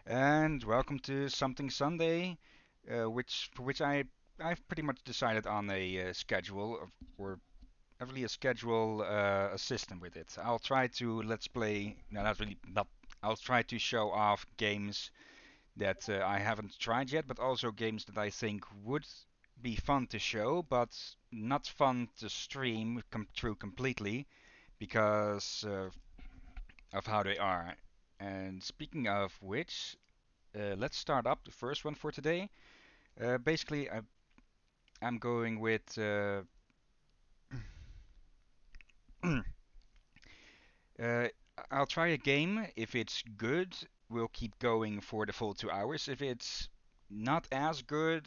And welcome to Something Sunday, for which I've pretty much decided on a schedule or really a schedule a system with it. I'll try to let's play. No, not really. Not. I'll try to show off games that I haven't tried yet, but also games that I think would be fun to show, but not fun to stream through completely because of how they are. And speaking of which, let's start up the first one for today. Basically, I'm going with. Uh, I'll try a game. If it's good, we'll keep going for the full 2 hours. If it's not as good,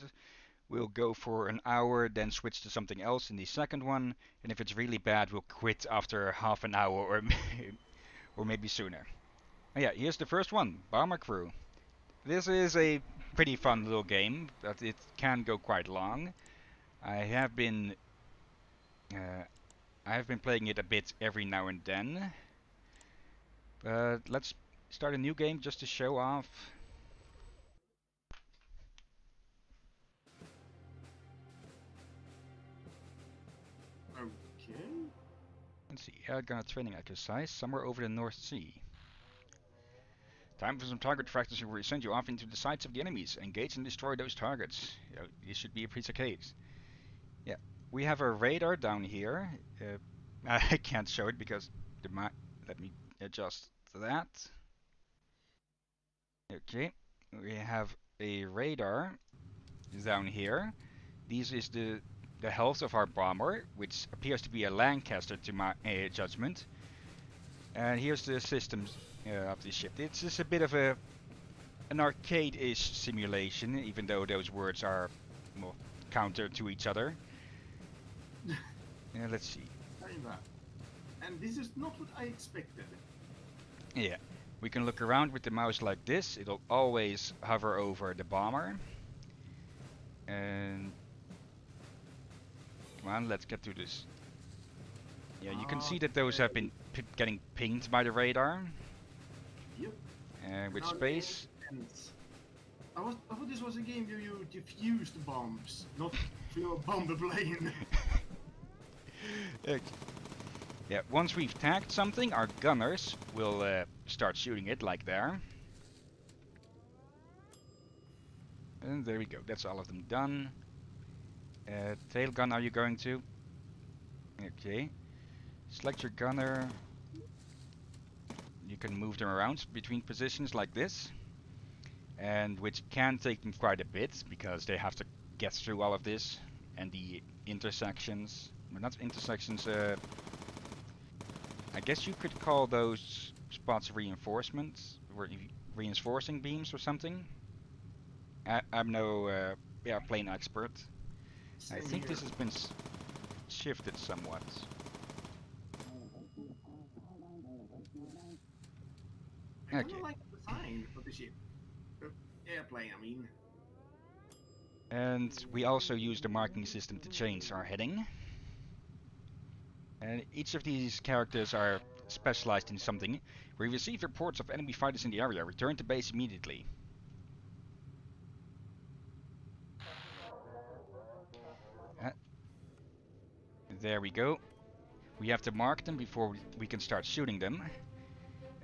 we'll go for an hour, then switch to something else in the second one. And if it's really bad, we'll quit after half an hour or or maybe sooner. Oh yeah, here's the first one, Bomber Crew. This is a pretty fun little game, but it can go quite long. I have been uh, I have been playing it a bit every now and then, but let's start a new game just to show off. Okay. Let's see, airgun training exercise somewhere over the North Sea. Time for some target practice where we send you off into the sights of the enemies. Engage and destroy those targets. This should be a piece of cake. Yeah, we have a radar down here. I can't show it because let me adjust that. Okay, we have a radar down here. This is the health of our bomber, which appears to be a Lancaster to my judgment. And here's the systems of the ship. It's just a bit of an arcade-ish simulation, even though those words are well, counter to each other. Let's see. Kinda. And this is not what I expected. Yeah, we can look around with the mouse like this. It'll always hover over the bomber. And come on, let's get to this. Yeah, you can see that those have been getting pinged by the radar. Yep. And with Now the game space. ends. I thought this was a game where you defuse the bombs, not bomb the plane. uh, yeah, once we've tagged something, our gunners will start shooting it like there. And there we go, that's all of them done. Tail gun, are you going to? Okay. Select your gunner. You can move them around between positions like this. And which can take them quite a bit because they have to get through all of this and the intersections. Well, not intersections, I guess you could call those spots reinforcements or reinforcing beams or something. I'm no yeah, plane expert. I Same think here. this has been shifted somewhat. I kind of Okay. like the design of the ship. Airplane, I mean. And we also use the marking system to change our heading. And each of these characters are specialized in something. We receive reports of enemy fighters in the area. Return to base immediately. Uh, there we go. We have to mark them before we can start shooting them.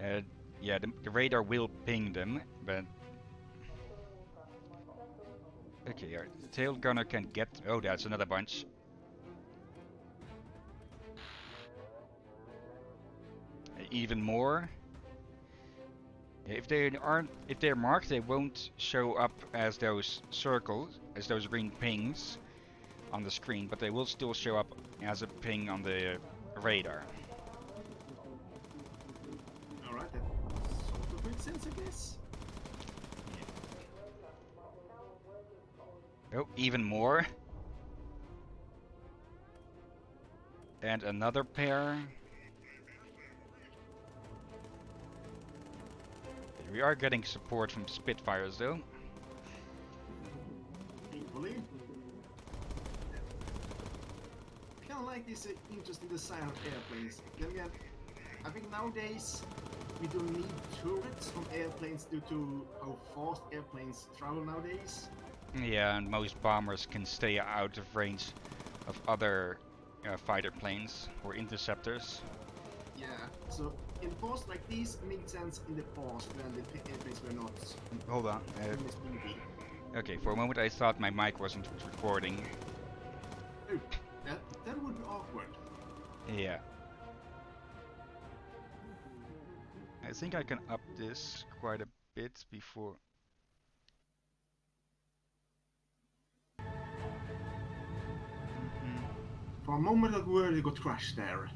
Uh, yeah, the radar will ping them, but... Okay, our tail gunner can get... Oh, that's another bunch. Even more. If they're marked, they won't show up as those circles, as those green pings on the screen, but they will still show up as a ping on the radar. Alright, that sort of makes sense, I guess. Oh, even more. And another pair. We are getting support from Spitfires though. Thankfully. I kind of like this interesting design of airplanes. Then again, I think nowadays we don't need turrets on airplanes due to how fast airplanes travel nowadays. Yeah, and most bombers can stay out of range of other fighter planes or interceptors. Yeah, so in past like this made sense in the past when the airplanes were not Hold on. really speedy. Okay, for a moment I thought my mic wasn't recording. Oh, that would be awkward. Yeah. I think I can up this quite a bit before. Mhm. For a moment, I really got crashed there.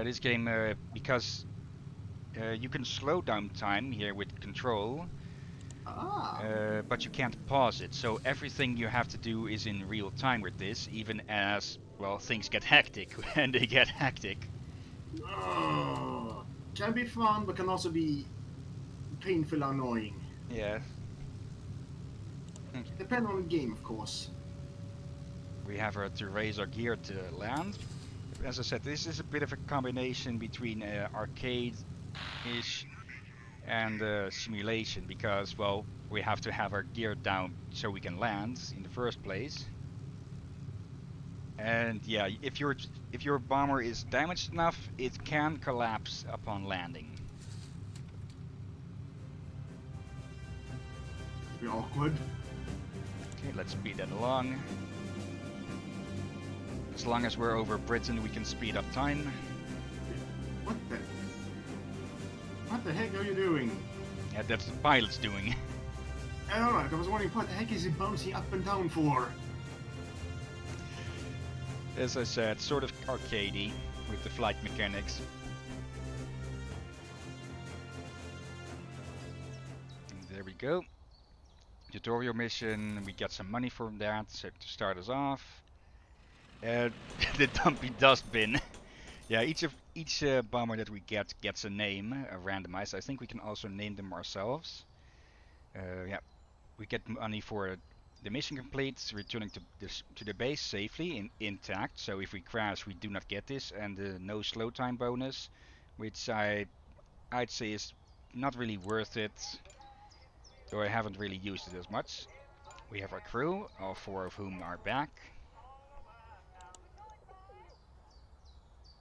This game, because you can slow down time here with control, Ah, but you can't pause it. So everything you have to do is in real time with this, even as, well, things get hectic, and they get hectic. can be fun, but can also be painful, annoying. Yeah. Okay. Depending on the game, of course. We have to raise our gear to land. As I said, this is a bit of a combination between arcade-ish and simulation because, well, we have to have our gear down so we can land in the first place. And yeah, if your bomber is damaged enough, it can collapse upon landing. It'd be awkward. Okay, let's speed that along. As long as we're over Britain, we can speed up time. What the? What the heck are you doing? Yeah, that's the pilot's doing. Alright, I was wondering what the heck is he bouncing up and down for? As I said, sort of arcadey with the flight mechanics. And there we go. Tutorial mission, we get some money from that so to start us off. The dumpy dustbin. Yeah, each bomber that we get gets a name, randomized. I think we can also name them ourselves. Yeah, we get money for the mission complete, returning to the base safely intact. So if we crash, we do not get this, and the no slow time bonus, which I'd say is not really worth it, though I haven't really used it as much. We have our crew, all four of whom are back.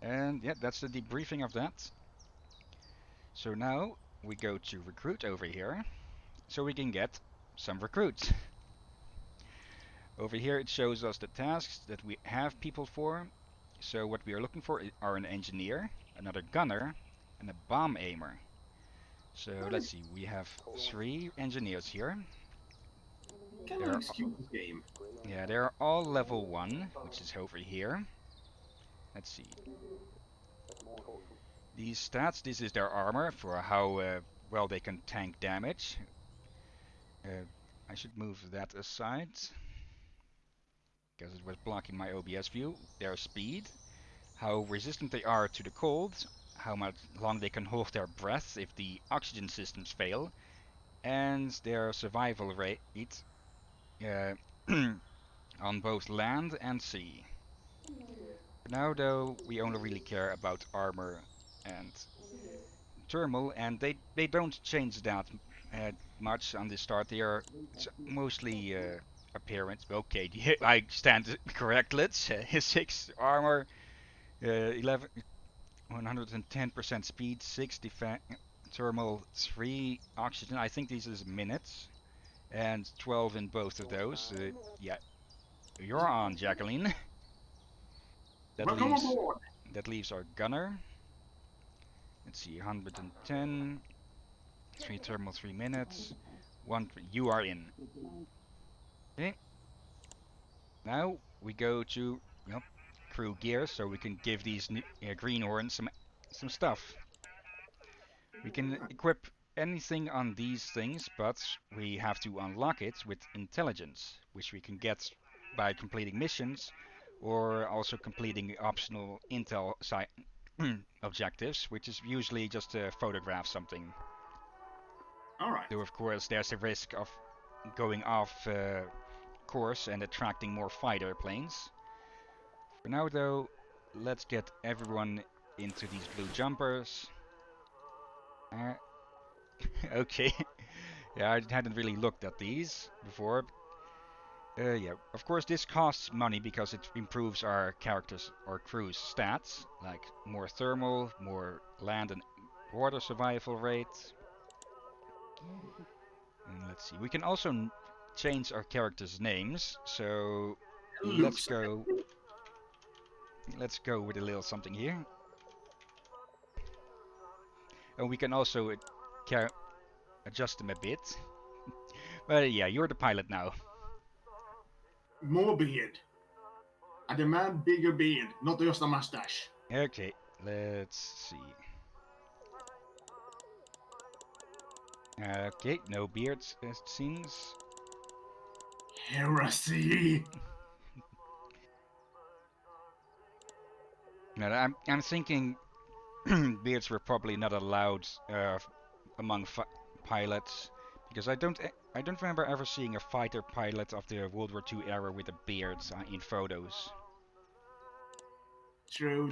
And yeah, that's the debriefing of that. So now we go to recruit over here, so we can get some recruits. Over here it shows us the tasks that we have people for. So what we are looking for are an engineer, another gunner, and a bomb aimer. So let's see, we have 3 engineers here. Kind of They're excuse this game. yeah, they're all level 1, which is over here. Let's see. These stats, this is their armor for how well they can tank damage. Uh, I should move that aside because it was blocking my OBS view. Their speed, how resistant they are to the cold, how much long they can hold their breath if the oxygen systems fail, and their survival rate uh, on both land and sea. For now, though, we only really care about armor and thermal, and they don't change that much on the start. It's mostly appearance. Okay, I stand corrected. 6 armor, 11, 110% speed, 6 defense, thermal, 3 oxygen. I think this is minutes, and 12 in both of those. Yeah, you're on, Jacqueline. That Welcome leaves aboard! that leaves our gunner. Let's see, 110, 3 thermal, 3 minutes. You are in. Okay. Now we go to crew gear, so we can give these greenhorns some stuff. We can equip anything on these things, but we have to unlock it with intelligence, which we can get by completing missions or also completing optional intel objectives, which is usually just to photograph something. Alright. Though of course there's a risk of going off course and attracting more fighter planes. For now though, let's get everyone into these blue jumpers. Uh, okay. Yeah, I hadn't really looked at these before. Yeah, of course this costs money because it improves our characters or crew's stats, like more thermal, more land and water survival rate. And let's see, we can also change our characters' names. So let's Looks go. Let's go with a little something here. And we can also adjust them a bit. But yeah, you're the pilot now. more beard. I demand bigger beard, not just a mustache. Okay, let's see. Okay, no beards, it seems. Heresy! No, I'm thinking beards were probably not allowed among pilots because I don't remember ever seeing a fighter pilot of the World War II era with a beard in photos. True,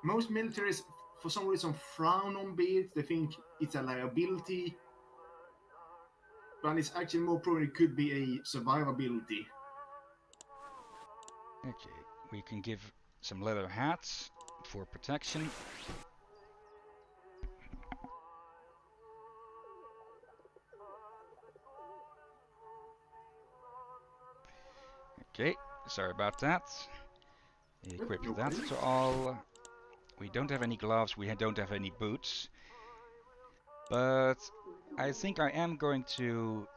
most militaries for some reason frown on beards. They think it's a liability, but it's actually more probably could be a survivability. Okay, we can give some leather hats for protection. Okay, sorry about that. Equip No that worries. to all. We don't have any gloves, we don't have any boots, but I think I am going to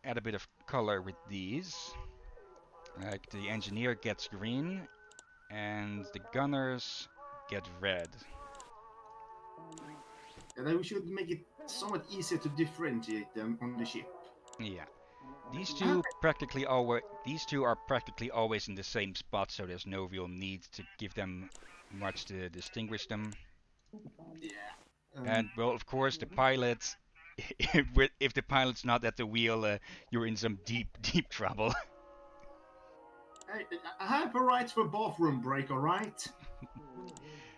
add a bit of color with these. Like the engineer gets green and the gunners get red. And then we should make it somewhat easier to differentiate them on the ship. Yeah, Ah, these two are practically always in the same spot, so there's no real need to give them much to distinguish them. yeah. And well, of course, the pilot. If the pilot's not at the wheel, you're in some deep trouble. I have a right for bathroom break, alright?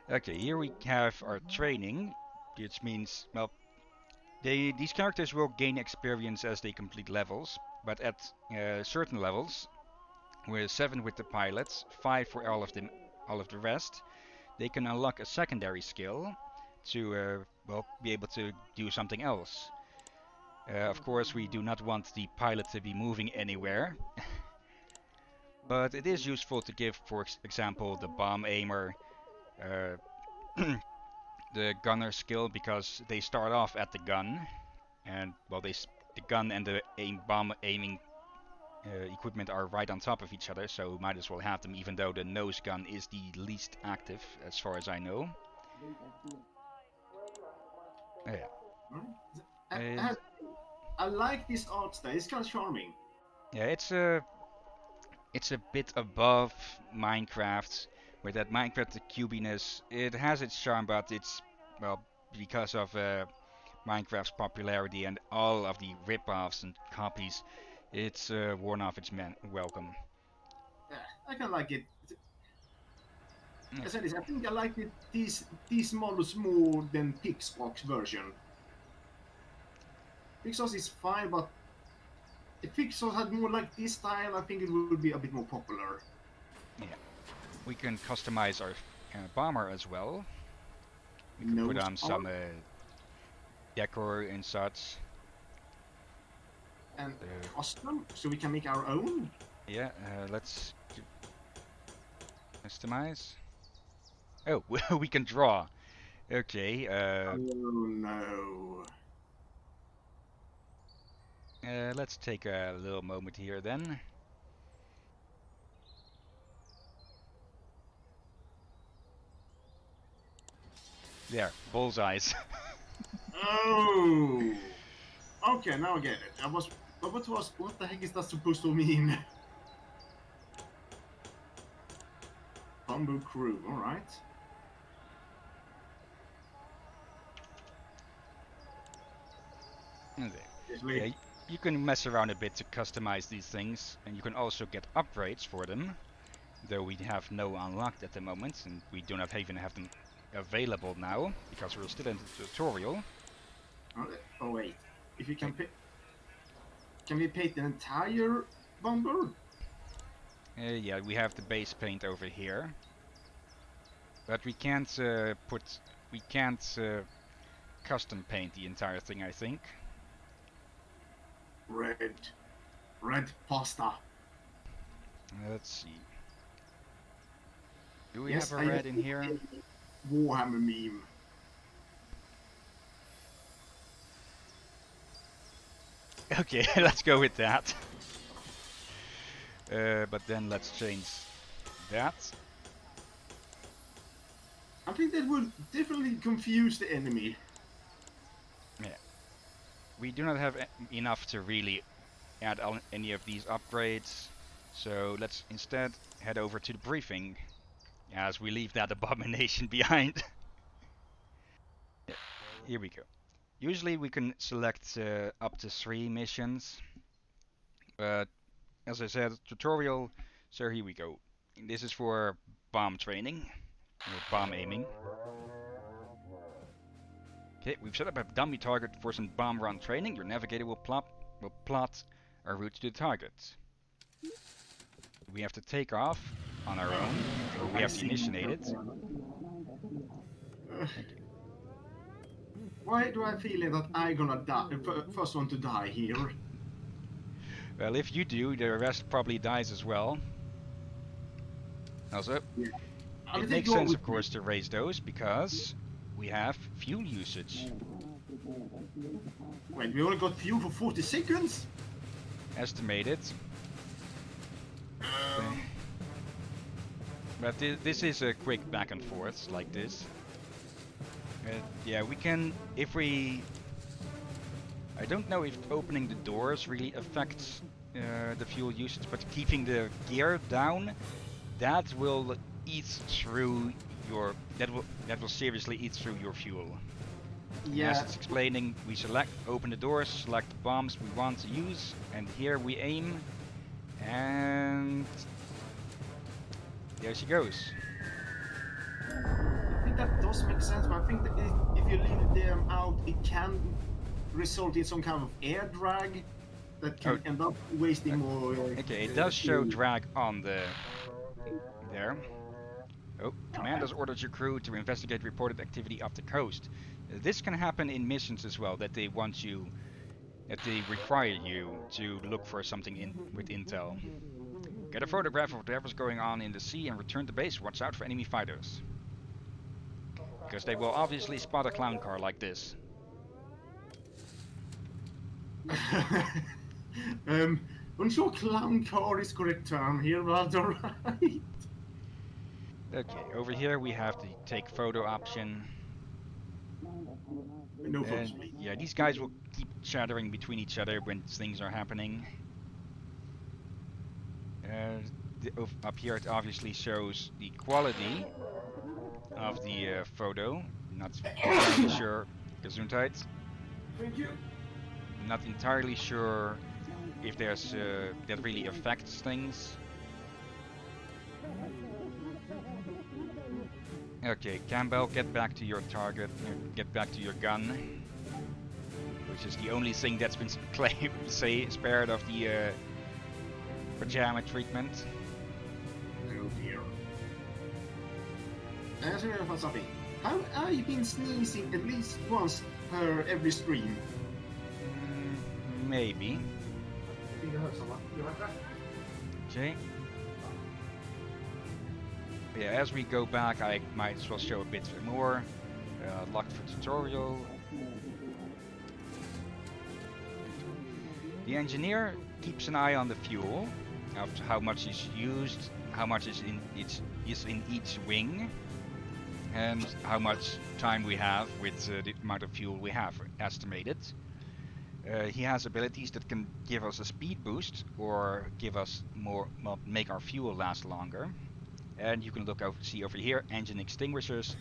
Okay, here we have our training, which means, well, these characters will gain experience as they complete levels, but at certain levels, with 7 with the pilots, 5 for all of the rest, they can unlock a secondary skill to, well, be able to do something else. Of course, we do not want the pilot to be moving anywhere, but it is useful to give, for example, the bomb aimer uh, the gunner skill because they start off at the gun, and well, the gun and the bomb aiming equipment are right on top of each other, so might as well have them, even though the nose gun is the least active, as far as I know. Yeah. I, Uh, I, I like this art style, it's kind of charming. yeah, it's a bit above Minecraft. With that Minecraft the cubiness, it has its charm, but it's well because of Minecraft's popularity and all of the rip-offs and copies, it's worn off its welcome. I kind of like it. I Okay. said this, I think I like these models more than Pixar's version. Pixar's is fine, but if Pixar had more like this style, I think it would be a bit more popular. Yeah, we can customize our bomber as well. We can put Nose on art some decor and such. and Uh, custom, so we can make our own. yeah, let's customize. Oh, we can draw. Okay, Oh no. let's take a little moment here then. There, bullseyes. Oh. Okay, now I get it. What the heck is that supposed to mean? Bamboo crew. All right. Okay. Seriously. Yeah, you can mess around a bit to customize these things, and you can also get upgrades for them, though we have no unlocked at the moment, and we do not even have them. available now because we're still in the tutorial. Oh wait, if you can we paint the entire bomber? Yeah, we have the base paint over here, but we can't we can't custom paint the entire thing, I think. Red pasta. Let's see. Do we have Yes, a I red in here? a Warhammer meme. Okay, let's go with that. But then let's change that. I think that would definitely confuse the enemy. Yeah. We do not have enough to really add any of these upgrades, so let's instead head over to the briefing as we leave that abomination behind. Here we go. Usually we can select up to 3 missions, but as I said, tutorial, so here we go. This is for bomb training, or bomb aiming. Okay, we've set up a dummy target for some bomb run training. Your navigator will plot a route to the target. We have to take off on our own, or we have to initiate it. Okay. Why do I feel that I'm gonna die? First one to die here. Well, if you do, the rest probably dies as well. Also, Yeah. it makes sense, of course, to raise those because we have fuel usage. Wait, we only got fuel for 40 seconds? Estimated. But this is a quick back and forth like this. Yeah, we can, if we... I don't know if opening the doors really affects the fuel usage, but keeping the gear down, that will eat through your... That will seriously eat through your fuel. Yeah. As it's explaining, we open the doors, select the bombs we want to use, and here we aim, and there she goes. I think that does make sense, but I think that if you leave them out, it can result in some kind of air drag that can end up wasting more. Okay, it does show drag on the... there. Oh, commanders ordered your crew to investigate reported activity off the coast. This can happen in missions as well, that they want you, that they require you to look for something with intel. Get a photograph of whatever's going on in the sea and return to base. Watch out for enemy fighters. Because they will obviously spot a clown car like this. Unsure clown car is correct term here, but alright. Okay, over here we have the take photo option. No photos, please. Yeah, these guys will keep chattering between each other when things are happening. Up here it obviously shows the quality of the photo. Not entirely sure. Gesundheit. Thank you. Not entirely sure if there's that really affects things. Okay, Campbell, get back to your target. Get back to your gun, which is the only thing that's been spared of the pajama treatment. Oh dear. Jag ska göra something. Have I been sneezing at least once per every stream? Maybe. Okay. Yeah, as we go back, I might as well show a bit more. Locked for tutorial. The engineer keeps an eye on the fuel, of how much is used, how much is in each wing, and how much time we have with the amount of fuel we have estimated. He has abilities that can give us a speed boost or give us more, well, make our fuel last longer. And you can see over here, engine extinguishers.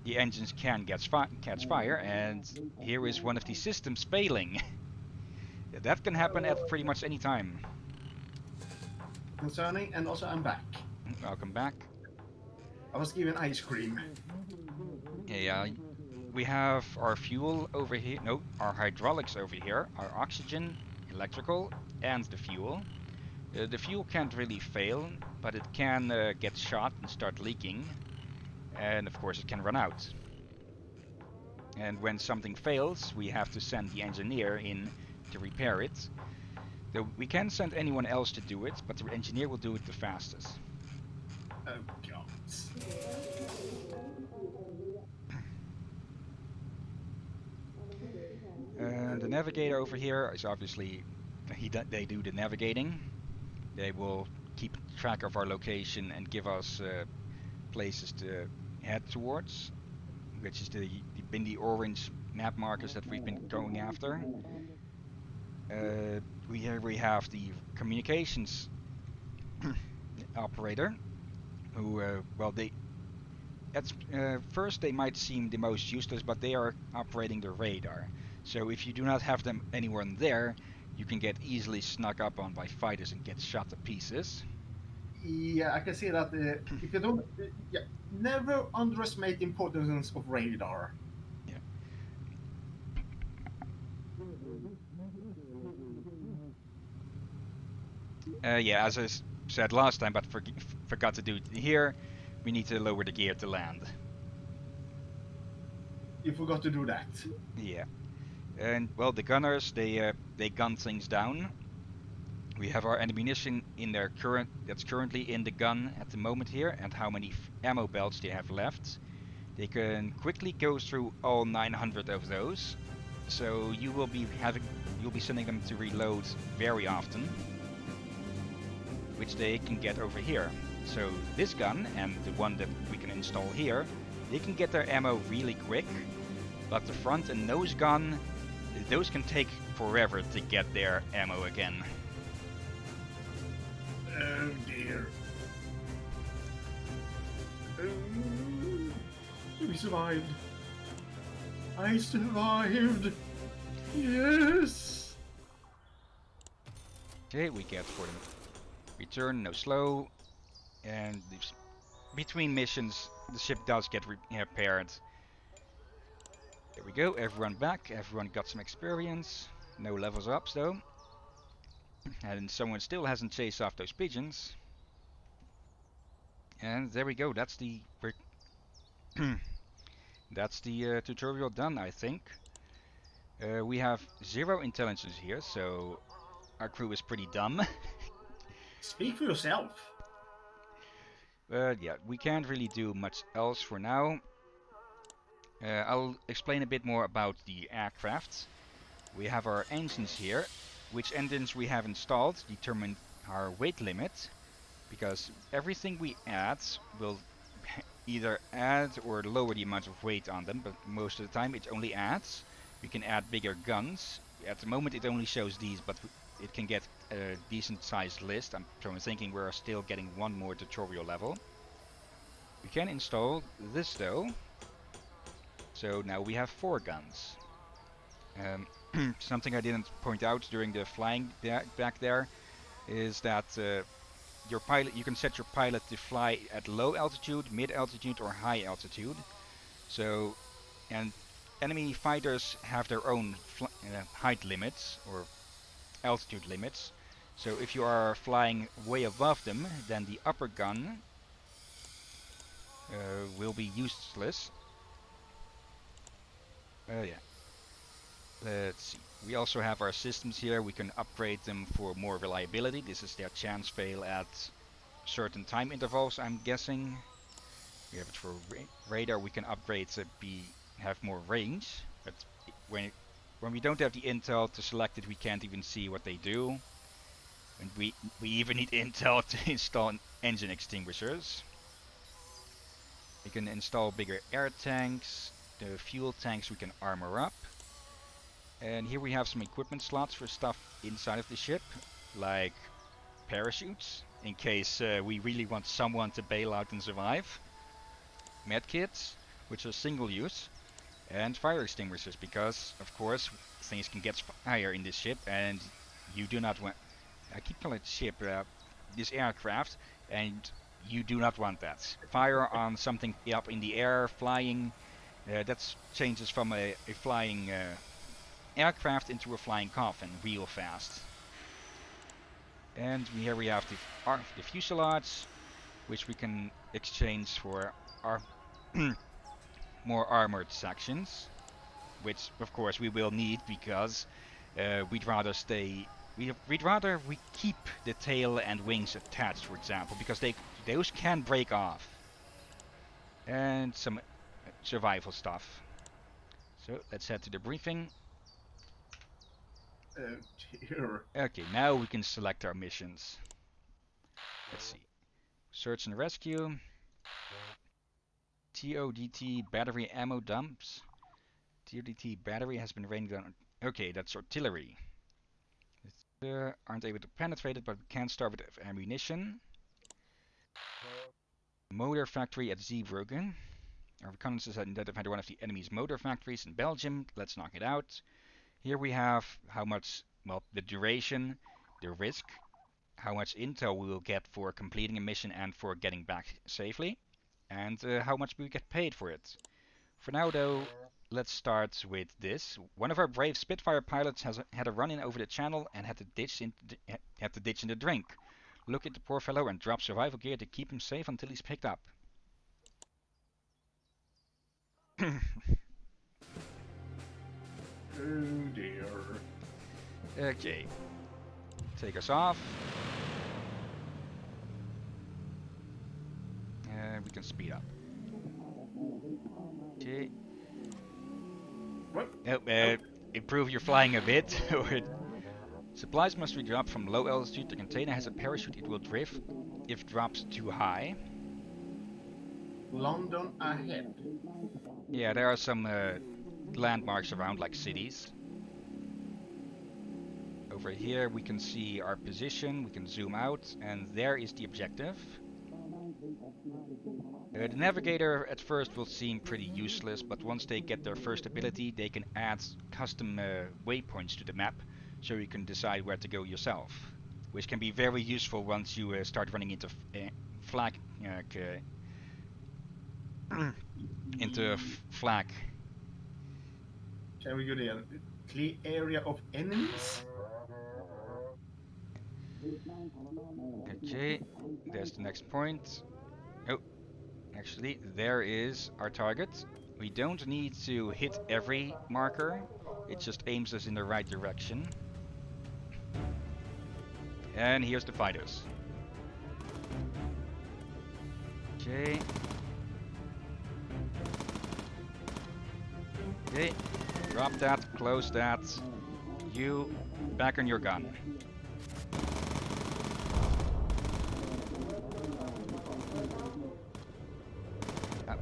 The engines can catch fire, and here is one of the systems failing. That can happen at pretty much any time. Concerning, and also I'm back. Welcome back. I was given ice cream. Yeah, we have our fuel over here. No, our hydraulics over here, our oxygen, electrical, and the fuel. The fuel can't really fail, but it can get shot and start leaking, and of course it can run out. And when something fails, we have to send the engineer in to repair it. Though we can send anyone else to do it, but the engineer will do it the fastest. Oh god. And the navigator over here is obviously they do the navigating. They will keep track of our location and give us places to head towards, which is been the orange map markers that we've been going after. We have the communications operator, who well they at first they might seem the most useless, but they are operating the radar. So if you do not have them anywhere there, you can get easily snuck up on by fighters and get shot to pieces. Yeah, I can see that. If you don't, yeah, never underestimate the importance of radar. Yeah. Yeah, as I said last time, but forgot to do it here, we need to lower the gear to land. You forgot to do that. Yeah, and well, the gunners they gun things down. We have our ammunition in their that's currently in the gun at the moment here, and how many ammo belts they have left. They can quickly go through all 900 of those, so you'll be sending them to reload very often, which they can get over here. So this gun and the one that we can install here, they can get their ammo really quick, but the front and nose gun, those can take forever to get their ammo again. Oh dear. We survived. I survived. Yes. Okay, we get for them. Return, no slow, and between missions, the ship does get repaired. There we go, everyone back, everyone got some experience. No levels ups though. And someone still hasn't chased off those pigeons. And there we go, that's the tutorial done, I think. We have 0 intelligence here, so our crew is pretty dumb. Speak for yourself. But yeah, we can't really do much else for now. I'll explain a bit more about the aircraft. We have our engines here. Which engines we have installed determine our weight limit, because everything we add will either add or lower the amount of weight on them, but most of the time it only adds. We can add bigger guns. At the moment it only shows these, but it can get a decent sized list. So I'm thinking we're still getting one more tutorial level. We can install this though. So now we have 4 guns. Something I didn't point out during the flying back there is that you can set your pilot to fly at low altitude, mid altitude, or high altitude. So, and enemy fighters have their own height limits or altitude limits. So if you are flying way above them, then the upper gun will be useless. Yeah. Let's see. We also have our systems here. We can upgrade them for more reliability. This is their chance fail at certain time intervals, I'm guessing. We have it for radar. We can upgrade to have more range. But when we don't have the intel to select it, we can't even see what they do. And we even need intel to install engine extinguishers. We can install bigger air tanks. The fuel tanks we can armor up. And here we have some equipment slots for stuff inside of the ship, like parachutes, in case we really want someone to bail out and survive. Medkits, which are single use, and fire extinguishers, because, of course, things can get fire in this ship, and you do not want... I keep calling it ship, this aircraft, and You do not want that. Fire on something up in the air, flying. That changes from a flying aircraft into a flying coffin real fast. And here we have the fuselage, which we can exchange for our more armored sections, which of course we will need because we'd rather stay. We'd rather we keep the tail and wings attached, for example, because those can break off. And some survival stuff. So let's head to the briefing. Dear. Okay, now we can select our missions. Let's see. Search and rescue. TODT battery ammo dumps. TODT battery has been raining down. Okay, that's artillery. Aren't able to penetrate it, but we can start with ammunition. Motor factory at Zeebrugge. Our reconnaissance has identified one of the enemy's motor factories in Belgium. Let's knock it out. Here we have how much, well, the duration, the risk, how much intel we will get for completing a mission and for getting back safely, and how much we get paid for it. For now, though, let's start with this. One of our brave Spitfire pilots has had a run-in over the channel and had to ditch in the drink. Look at the poor fellow and drop survival gear to keep him safe until he's picked up. Oh dear. Okay. Take us off. And we can speed up. Okay. What? Oh, improve your flying a bit. Supplies must be dropped from low altitude. The container has a parachute. It will drift if dropped too high. London ahead. Yeah, there are some landmarks around, like cities. Over here we can see our position. We can zoom out, and there is the objective. The navigator at first will seem pretty useless, but once they get their first ability, they can add custom waypoints to the map, so you can decide where to go yourself, which can be very useful once you start running into flak into flak. Can we go there? Clear area of enemies? Okay, there's the next point. Oh, actually, there is our target. We don't need to hit every marker. It just aims us in the right direction. And here's the fighters. Okay. Okay. Drop that, close that. You, back on your gun.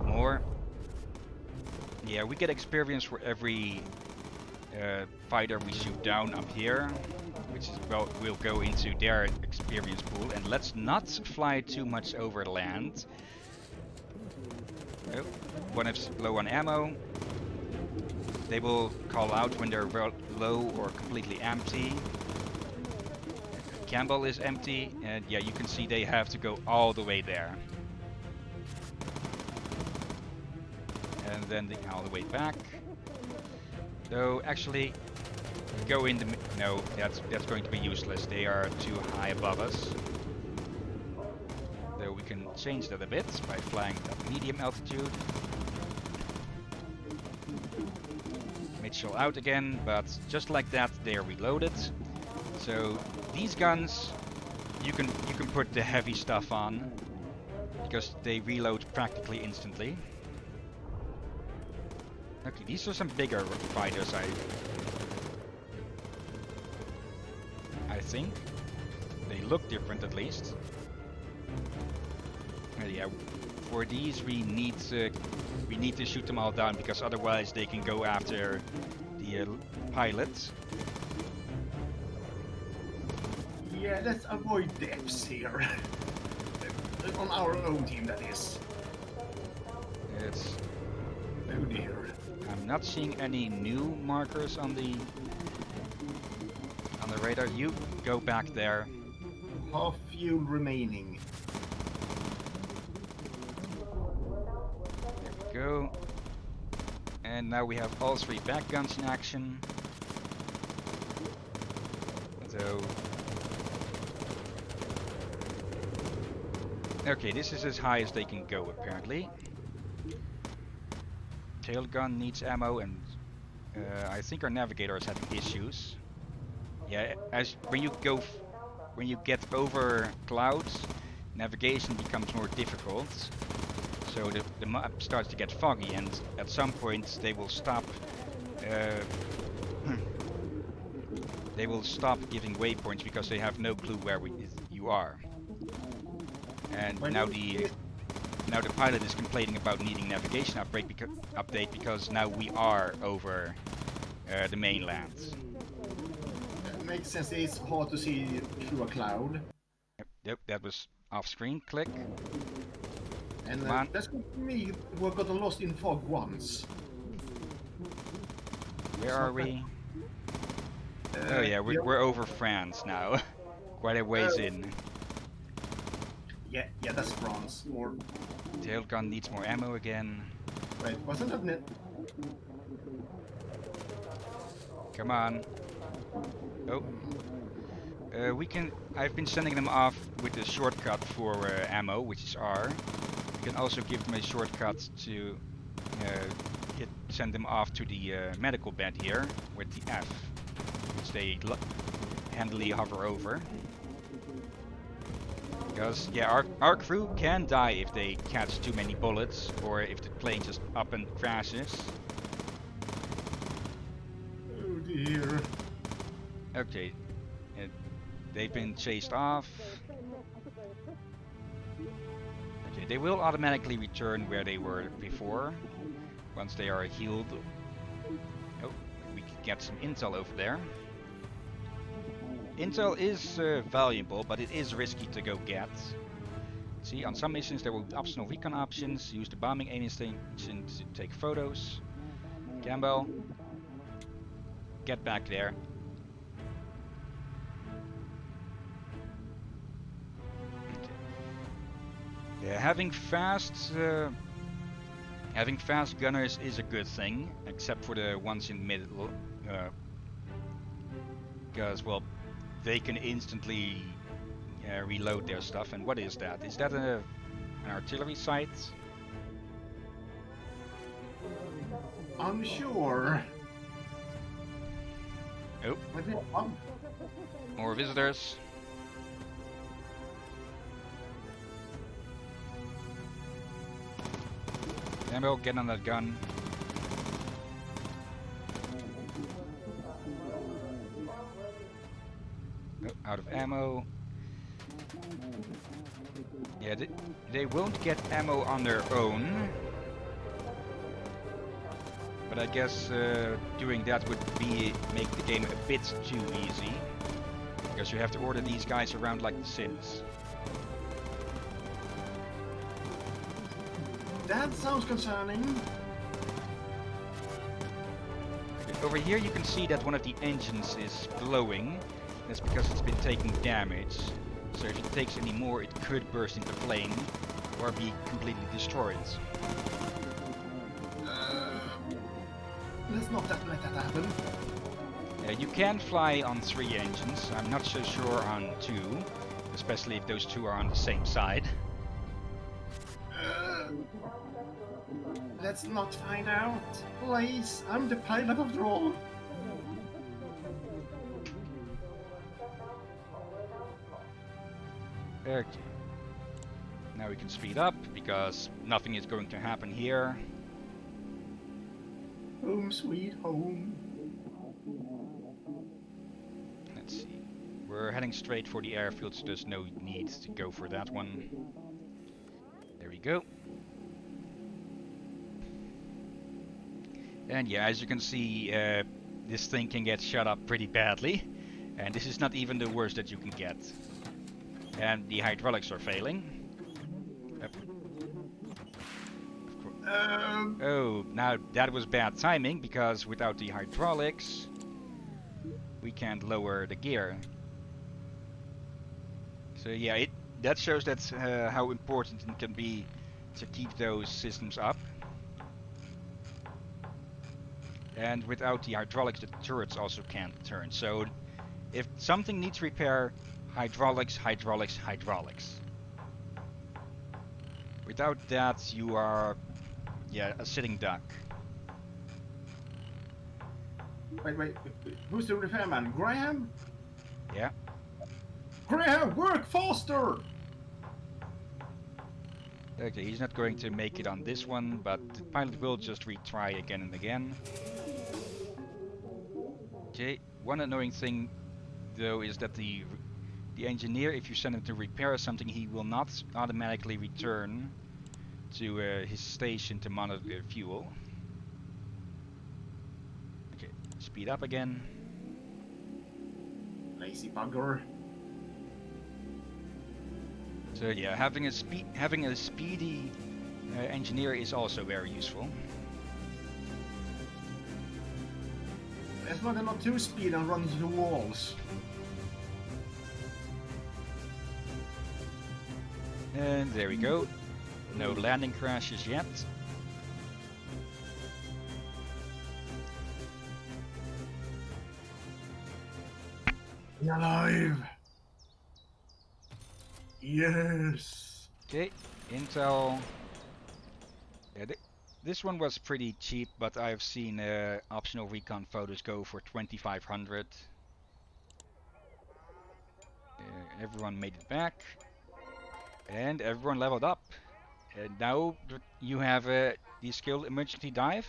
More. Yeah, we get experience for every fighter we shoot down up here, which is, well, will go into their experience pool. And let's not fly too much over land. Oh, one is low on ammo. They will call out when they're low or completely empty. Campbell is empty, and yeah, you can see they have to go all the way there. And then all the way back. So actually, go in the... No, that's going to be useless. They are too high above us. So we can change that a bit by flying at medium altitude. Mitchell out again, but just like that, they are reloaded. So these guns, you can put the heavy stuff on because they reload practically instantly. Okay, these are some bigger fighters, I think. They look different at least. Yeah, for these we need to shoot them all down because otherwise they can go after the pilots. Yeah, let's avoid depths here. On our own team, that is. It's... Oh dear. I'm not seeing any new markers on the radar. You go back there. Half fuel remaining. go. And now we have all 3 back guns in action. So... Okay, this is as high as they can go apparently. Tail gun needs ammo, and I think our navigator is having issues. Yeah, as when you get over clouds, navigation becomes more difficult. So the map starts to get foggy, and at some point they will stop. They will stop giving waypoints because they have no clue where you are. And now the pilot is complaining about needing navigation update because now we are over the mainland. Makes sense. It's hard to see through a cloud. Yep, that was off screen. Click. And Come on. that's me who have gotten lost in fog once. Where are we? Oh yeah, we're over France now. Quite a ways in. Yeah, that's France. Or Tail gun needs more ammo again. wait, wasn't that net? Come on. Oh. I've been sending them off with the shortcut for ammo, which is R. You can also give them a shortcut to send them off to the medical bed here with the F, which they handily hover over. Because yeah, our crew can die if they catch too many bullets or if the plane just up and crashes. Oh dear. Okay, they've been chased off. Okay, they will automatically return where they were before once they are healed. Oh, we can get some intel over there. Intel is valuable, but it is risky to go get. See, on some missions there will be optional recon options. Use the bombing alien station to take photos. Campbell, get back there. Okay. Yeah, having fast gunners is a good thing, except for the ones in the middle, because well, they can instantly reload their stuff. And what is that? Is that an artillery site? Unsure. Oh, more visitors. Ammo, get on that gun. Oh, out of ammo. Yeah, they won't get ammo on their own. But I guess doing that would make the game a bit too easy. Because you have to order these guys around like the Sims. That sounds concerning. Over here you can see that one of the engines is glowing. That's because it's been taking damage. So if it takes any more, it could burst into flame or be completely destroyed. Let's not let that happen. You can fly on 3 engines. I'm not so sure on 2, especially if those 2 are on the same side. Let's not find out. Please, I'm the pilot after all. Okay. Now we can speed up because nothing is going to happen here. Home sweet home. Let's see. We're heading straight for the airfield, so there's no need to go for that one. There we go. And yeah, as you can see, this thing can get shut up pretty badly. And this is not even the worst that you can get. And the hydraulics are failing. Oh, now that was bad timing, because without the hydraulics, we can't lower the gear. So yeah, that shows that how important it can be to keep those systems up. and without the hydraulics, the turrets also can't turn. So if something needs repair, hydraulics, hydraulics, hydraulics. Without that, you are, yeah, a sitting duck. Wait. Who's the repairman? Graham? Yeah. Graham, work faster! Okay, he's not going to make it on this one, but the pilot will just retry again and again. Okay, one annoying thing though is that the engineer, if you send him to repair something, he will not automatically return to his station to monitor the fuel. Okay, speed up again. Lazy bugger. So yeah, having a speedy engineer is also very useful. That's why they're not too speed and run into the walls. And there we go. No landing crashes yet. Alive! Yes! Okay, Intel. Yeah, this one was pretty cheap, but I've seen optional recon photos go for 2,500. Everyone made it back, and everyone leveled up. And now you have the skill emergency dive,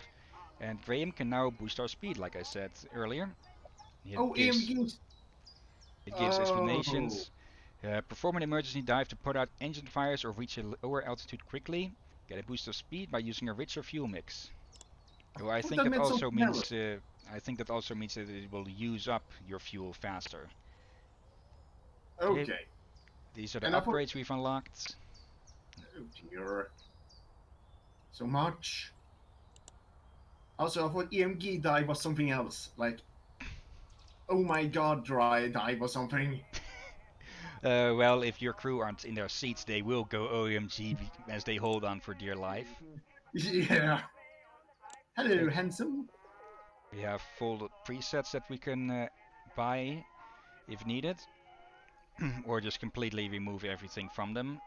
and Graham can now boost our speed, like I said earlier. It Oh, gives EMGs! it gives Oh! explanations. Perform an emergency dive to put out engine fires or reach a lower altitude quickly. Get a boost of speed by using a richer fuel mix. So I Thought think that that meant also something else. means that it will use up your fuel faster. Okay, Okay. these are the And I thought... upgrades we've unlocked. Oh dear. So much. Also, I thought EMG dive was something else. Like, oh my god, dry dive or something. Well, if your crew aren't in their seats, they will go OMG as they hold on for dear life. Yeah. Hello, Okay, handsome. we have full presets that we can buy if needed, or just completely remove everything from them.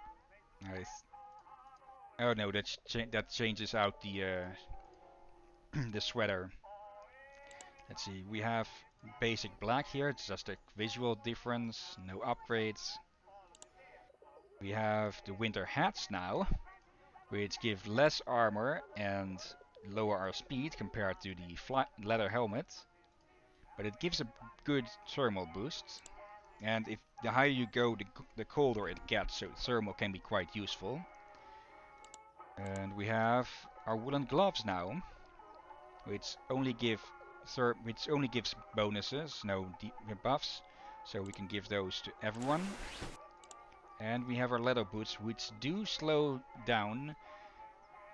Oh no, that changes out the the sweater. Let's see, we have basic black here, it's just a visual difference, no upgrades. We have the winter hats now, which give less armor and lower our speed compared to the leather helmet, but it gives a good thermal boost. And if the higher you go, the colder it gets, so thermal can be quite useful. And we have our woolen gloves now, which only gives bonuses, no buffs, so we can give those to everyone. And we have our leather boots, which do slow down,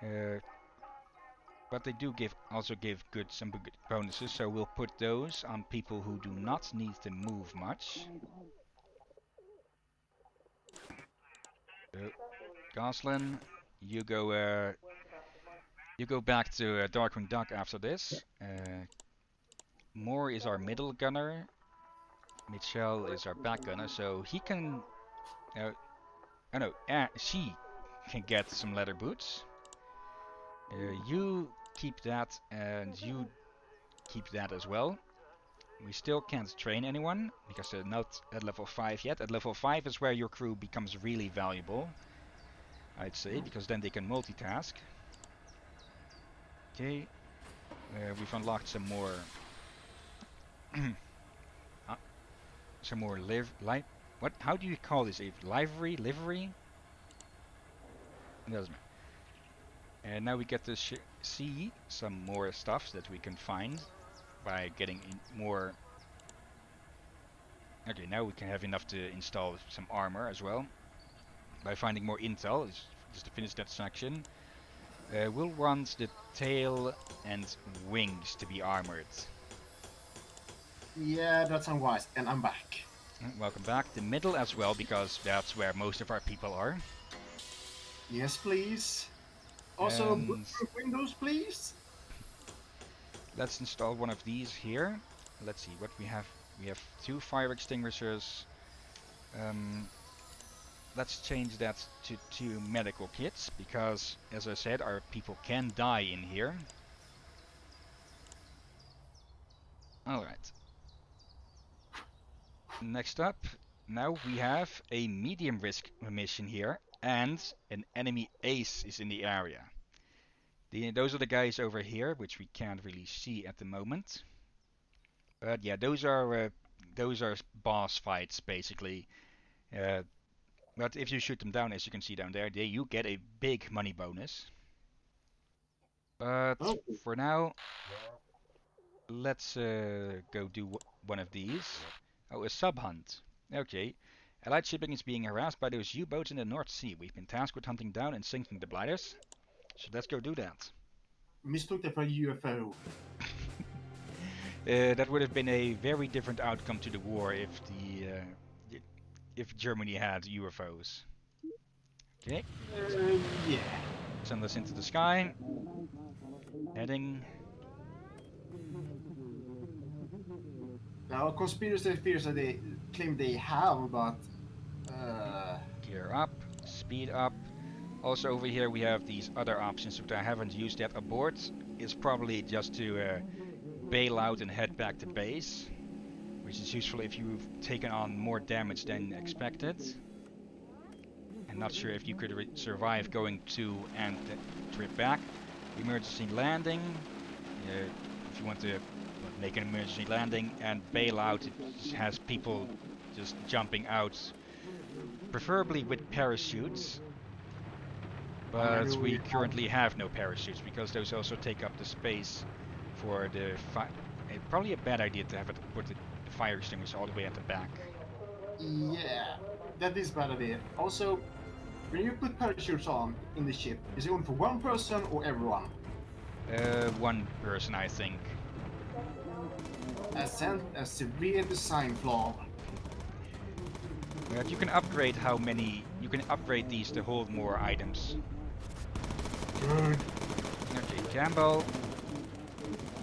uh, but they do also give some good bonuses. So we'll put those on people who do not need to move much. Goslin, you go. You go back to Darkwing Duck after this. Moore is our middle gunner. Mitchell is our back gunner, so he can. Oh no, she can get some leather boots. You keep that, and you keep that as well. We still can't train anyone because they're not at level 5 yet. At level 5 is where your crew becomes really valuable, I'd say, because then they can multitask. Okay, we've unlocked some more, uh, live. What? How do you call this? A livery? It doesn't matter. And now we get to see some more stuff that we can find by getting in more. Okay, now we can have enough to install some armor as well by finding more intel. Just to finish that section. We'll want the tail and wings to be armored. Yeah, that sounds wise. And I'm back. Welcome back. The middle as well, because that's where most of our people are. Yes, please. Also, And bulletproof windows, please. Let's install one of these here. Let's see what we have. We have 2 fire extinguishers. Um, let's change that to 2 medical kits because, as I said, our people can die in here. Alright. Next up, now we have a medium risk mission here, and an enemy ace is in the area. Those are the guys over here, which we can't really see at the moment. But yeah, those are boss fights basically. Uh, but if you shoot them down, as you can see down there, you get a big money bonus. But Oh, for now, let's go do one of these. Oh, a sub hunt. Okay. Allied shipping is being harassed by those U-boats in the North Sea. We've been tasked with hunting down and sinking the blighters. So let's go do that. misstog det för UFO. That would have been a very different outcome to the war if Germany had UFOs. Okay. Yeah. Send us into the sky. Heading. Now, conspiracy theories that they claim they have, but Gear up. Speed up. Also over here we have these other options which I haven't used yet. Abort is probably just to bail out and head back to base, which is useful if you've taken on more damage than expected. I'm not sure if you could survive going to and trip back. Emergency landing. If you want to make an emergency landing and bail out, it has people just jumping out, preferably with parachutes. But we currently have no parachutes because those also take up the space for the probably a bad idea to have it put the fire extinguisher all the way at the back. yeah, that is bad idea. Also, when you put parachutes on in the ship, is it only for one person or everyone? One person, I think. A severe design flaw. But you can upgrade how many. You can upgrade these to hold more items. Good. Okay, Campbell.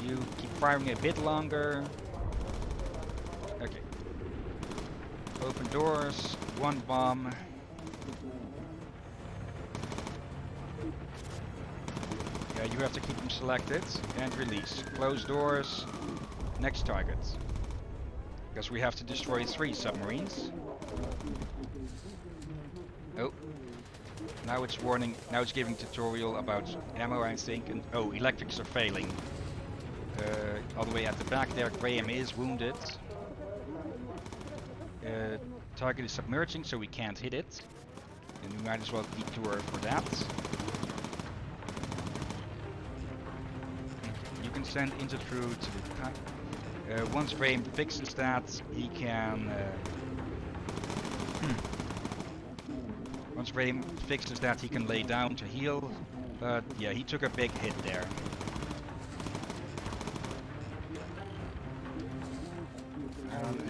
You keep firing a bit longer. Okay. Open doors. 1 bomb. Yeah, you have to keep them selected and release. Close doors. Next target. Because we have to destroy 3 submarines. Oh. Now it's warning. Now it's giving tutorial about ammo, I think. And oh, electrics are failing. All the way at the back there, Graham is wounded. Target is submerging, so we can't hit it. And we might as well detour for that. You can send Intertrude to the... once Graham fixes that, he can... Once Graham fixes that, he can lay down to heal. But yeah, he took a big hit there.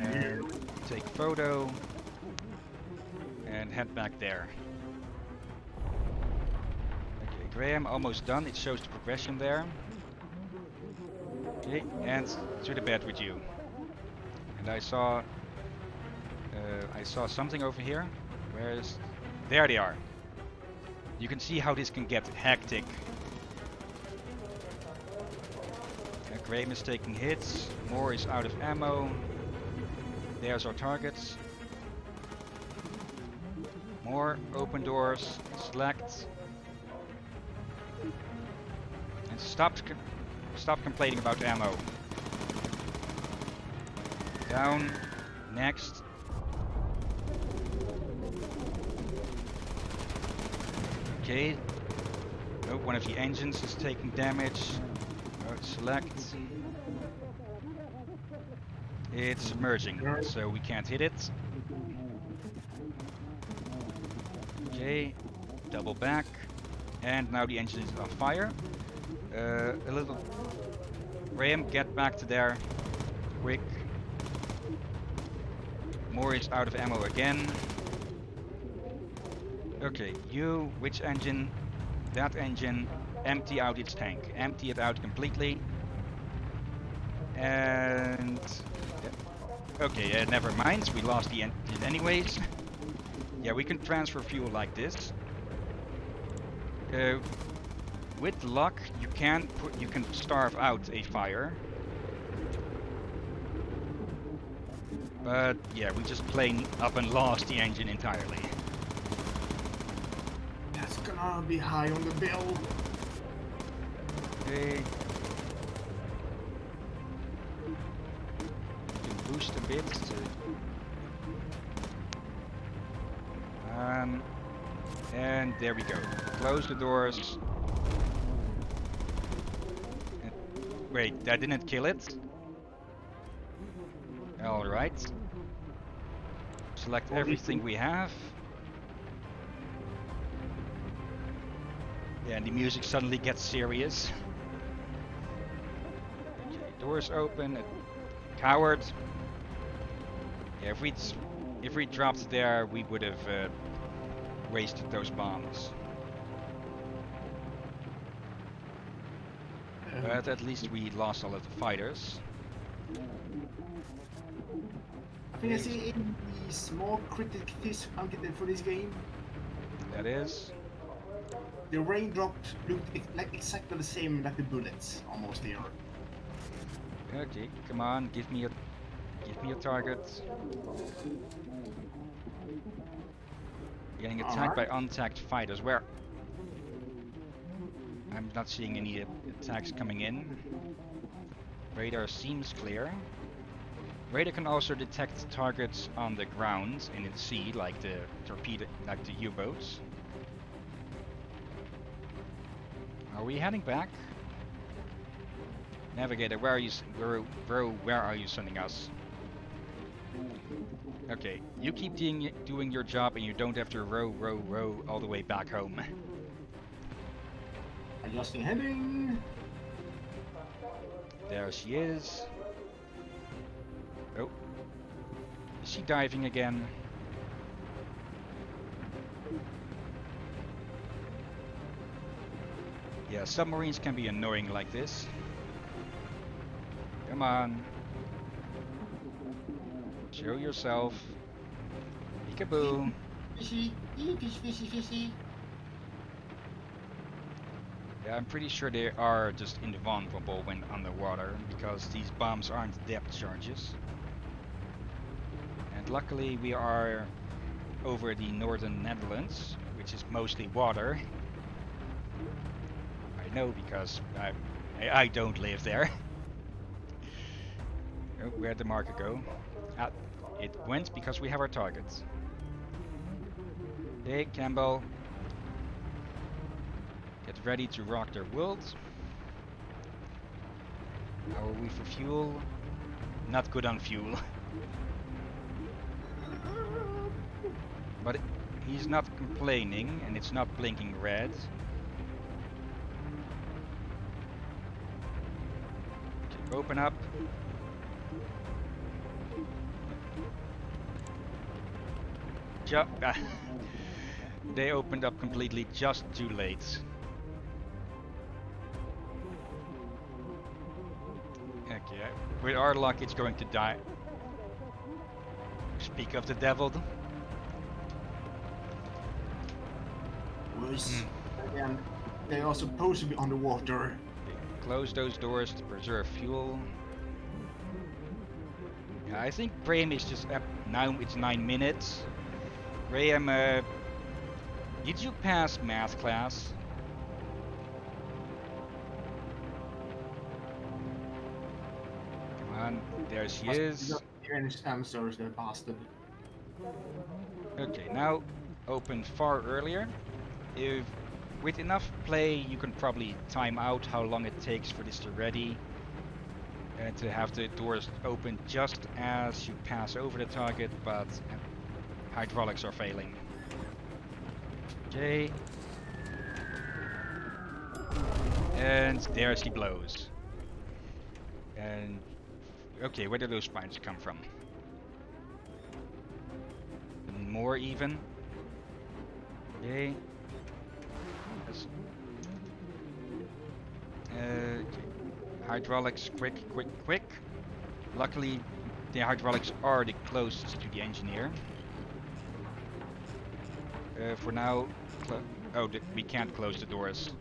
And take photo. And head back there. Okay, Graham, almost done. It shows the progression there. Okay, and to the bed with you. And I saw something over here. Where is... There they are. You can see how this can get hectic. Graham is taking hits. Moore is out of ammo. There's our targets. More open doors. Select. And stop complaining about ammo. Down. Next. Okay. Oh, one of the engines is taking damage. Select. It's submerging, so we can't hit it. Okay. Double back. And now the engine is on fire. A little... Graham, get back to there. Quick. Moore is out of ammo again. Okay, which engine? That engine, empty out its tank. Empty it out completely. And okay, never mind. We lost the engine anyways. Yeah, we can transfer fuel like this. With luck, you can starve out a fire. But yeah, we just plain up and lost the engine entirely. That's gonna be high on the bill. Okay. Can boost a bit. And there we go. Close the doors. Wait, that didn't kill it? Alright. Select everything we have. Yeah, and the music suddenly gets serious. Okay, doors open. Coward. Yeah, if we dropped there, we would have wasted those bombs. But at least we lost all of the fighters. I think I see a small criticism for this game. That is. The raindrops looked like exactly the same like the bullets, almost here. Okay, come on, give me a target. Getting attacked by untagged fighters. Where? I'm not seeing any attacks coming in. Radar seems clear. Radar can also detect targets on the ground and in sea, like the torpedo, like the U-boats. Are we heading back? Navigator, where are you? Where are you sending us? Okay, you keep doing your job, and you don't have to row all the way back home. Adjusting heading. There she is. Oh, is she diving again? Yeah, submarines can be annoying like this. Come on. Show yourself. Peekaboo. Fishy, fishy, fishy. Yeah, I'm pretty sure they are just invulnerable when underwater, because these bombs aren't depth charges. And luckily we are over the northern Netherlands, which is mostly water. I know because I don't live there. Oh, where'd the marker go? Ah, it went because we have our targets. Hey, Campbell. Get ready to rock their world. How are we for fuel? Not good on fuel. But he's not complaining, and it's not blinking red. Okay, open up. They opened up completely just too late. Okay, with our luck it's going to die. Speak of the devil. Again, they are supposed to be underwater. Close those doors to preserve fuel. Yeah, I think Graham is just up now. It's 9 minutes. Graham, did you pass math class? Come on, there she is. Answers, the bastard. Okay, now opened far earlier. If with enough play, you can probably time out how long it takes for this to ready. And to have the doors open just as you pass over the target, but hydraulics are failing. Okay. And there she blows. And okay, where did those spines come from? More even. Okay. Okay. Hydraulics, quick. Luckily, the hydraulics are the closest to the engineer. For now, oh, we can't close the doors.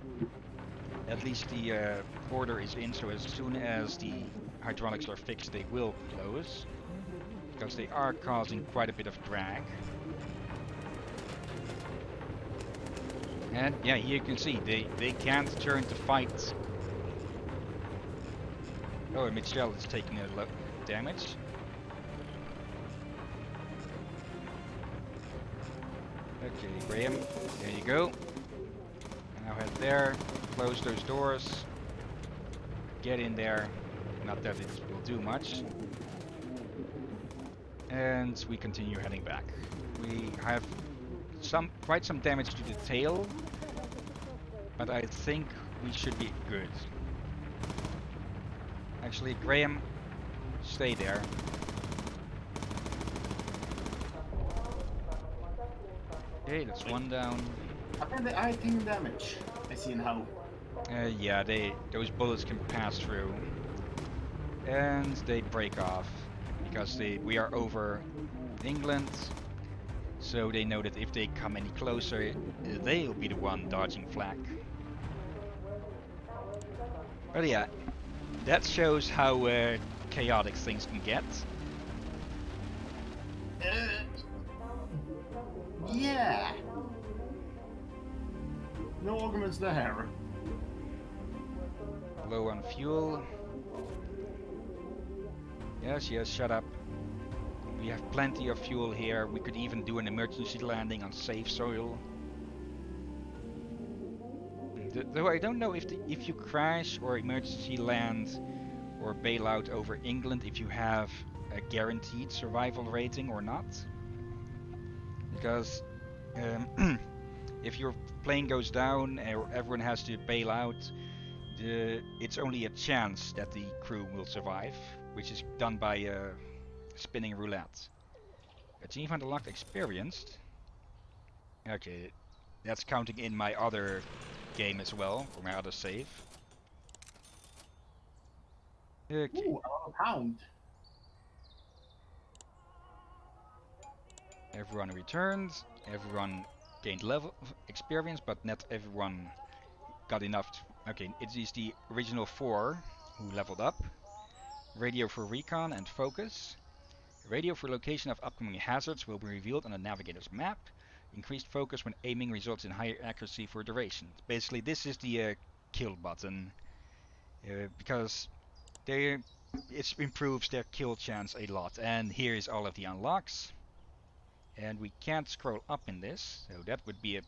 At least the porter is in, so as soon as the hydraulics are fixed, they will close, because they are causing quite a bit of drag. And yeah, here you can see, they can't turn to fight. Oh, and Michelle is taking a damage. Okay, Graham, there you go. Now head there, close those doors, get in there. Not that it will do much. And we continue heading back. We have quite some damage to the tail, but I think we should be good. Actually, Graham, stay there. Okay, that's one down. Apparently, I think damage. I see how. Yeah, those bullets can pass through, and they break off because we are over England, so they know that if they come any closer, they'll be the one dodging flak. But yeah, that shows how chaotic things can get. Uh, yeah. No arguments there. Low on fuel. Yes, yes, shut up. We have plenty of fuel here. We could even do an emergency landing on safe soil. Though I don't know if you crash or emergency land or bail out over England, if you have a guaranteed survival rating or not. Because if your plane goes down or everyone has to bail out, it's only a chance that the crew will survive, which is done by spinning roulette. Achievement unlocked experienced. Okay, that's counting in my other game as well, or my other save. Okay. Ooh, a pound. Everyone returned. Everyone gained level experience, but not everyone got enough. Okay, it is the original 4 who leveled up. Radio for recon and focus. Radio for location of upcoming hazards will be revealed on the navigator's map. Increased focus when aiming results in higher accuracy for duration. Basically, this is the kill button, because it improves their kill chance a lot. And here is all of the unlocks. And we can't scroll up in this, so that would be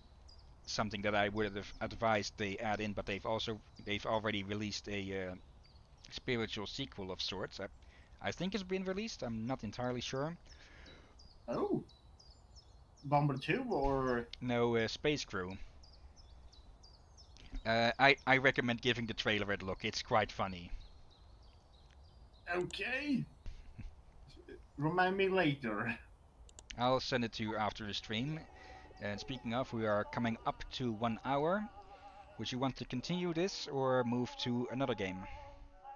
something that I would have advised they add in. But they've already released a spiritual sequel of sorts. I think it's been released. I'm not entirely sure. Oh. Bomber 2 or. No, Space Crew. I recommend giving the trailer a look. It's quite funny. Okay. Remind me later. I'll send it to you after the stream. And speaking of, we are coming up to 1 hour. Would you want to continue this or move to another game?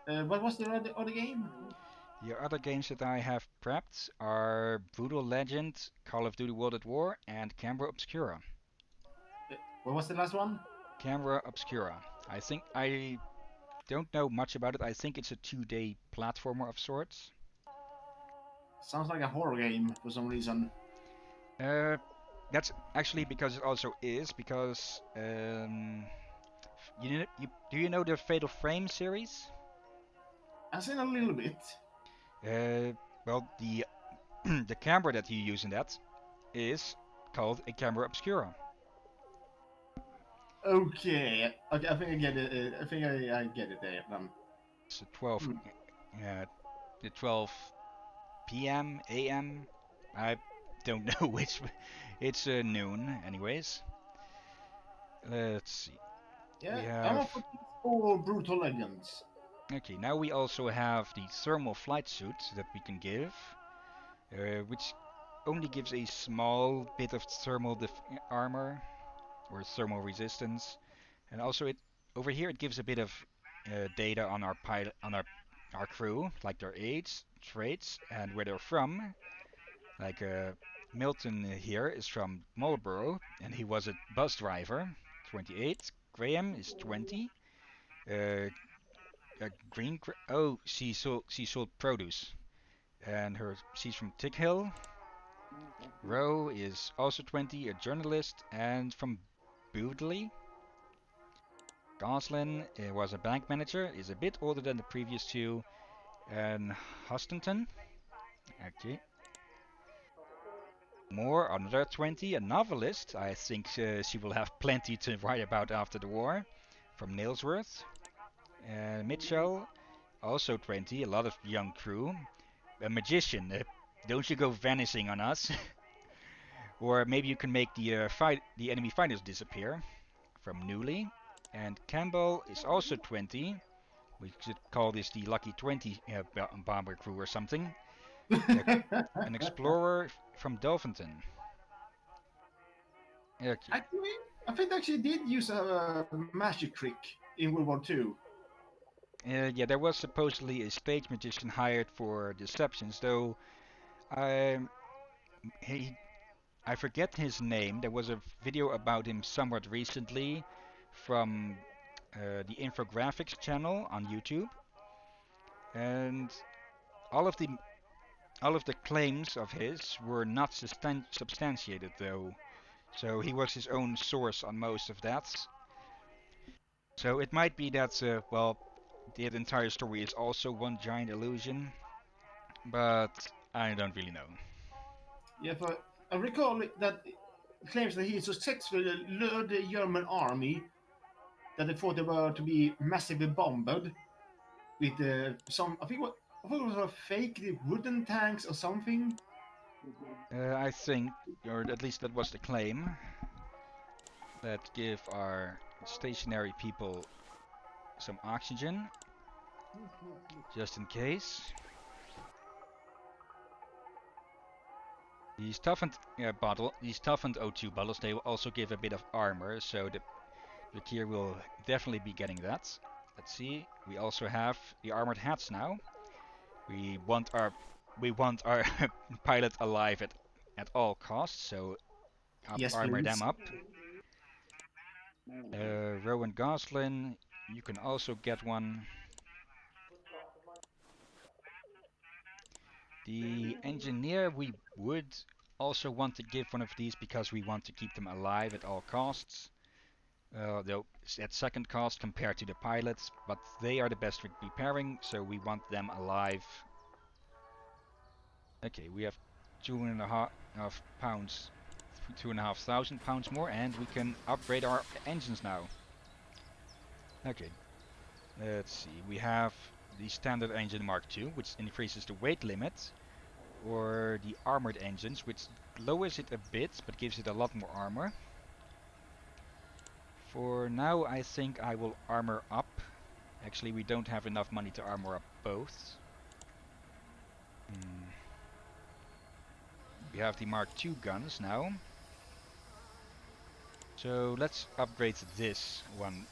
What was the other game? The other games that I have prepped are Brutal Legend, Call of Duty World at War, and Camera Obscura. What was the last one? Camera Obscura. I don't know much about it. I think it's a 2D platformer of sorts. Sounds like a horror game for some reason. Uh, that's actually because it also is, because do you know the Fatal Frame series? I've seen a little bit. Well, the the camera that you use in that is called a camera obscura. Okay. Okay, I think I get it. I think I get it there. It's 12, Hmm. the 12 p.m. a.m. I don't know which. It's noon, anyways. Let's see. We Yeah, I'm have up for Brutal Legends. okay. Now we also have the thermal flight suit that we can give, which only gives a small bit of thermal armor or thermal resistance, and also it over here it gives a bit of data on our pilot our crew, like their age, traits, and where they're from. Like Milton here is from Marlborough, and he was a bus driver, 28. Graham is 20. Uh, oh, she sold produce, and she's from Tickhill. Rowe is also 20, a journalist, and from Bewdley. Goslin was a bank manager, is a bit older than the previous two, and Hustonton, okay. Moore, another 20, a novelist. I think she will have plenty to write about after the war, from Nailsworth. Mitchell, also 20, a lot of young crew. A magician, don't you go vanishing on us. Or maybe you can make the enemy fighters disappear, from Newley. And Campbell is also 20. We should call this the Lucky 20 bomber crew or something. Uh, an explorer from Delphinton. Okay. Actually, I think they actually did use a magic trick in World War II. Yeah, there was supposedly a stage magician hired for deceptions, though I he I forget his name. There was a video about him somewhat recently from the Infographics channel on YouTube, and all of the all of the claims of his were not substantiated though. So he was his own source on most of that. So it might be that well, the entire story is also one giant illusion, but I don't really know. Yeah, for I recall that claims that he successfully lured the German army that they thought they were to be massively bombed with some, I think it was a fake wooden tanks or something. I think, or at least that was the claim, that give our stationary people some oxygen, just in case. These toughened O2 bottles, they will also give a bit of armor, so the gear will definitely be getting that. Let's see. We also have the armored hats now. We want our we want our pilot alive at all costs, so Yes, armor them please. up. Rowan Goslin, you can also get one. The engineer, we would also want to give one of these because we want to keep them alive at all costs. Though it's at second cost compared to the pilots, but they are the best with repairing, so we want them alive. Okay, we have 2.5 pounds, 2,500 pounds more, and we can upgrade our engines now. Okay, let's see. We have the standard engine Mark II, which increases the weight limit, or the armored engines, which lowers it a bit but gives it a lot more armor. For now, I think I will armor up. Actually, we don't have enough money to armor up both. Hmm. We have the Mark II guns now. So let's upgrade this one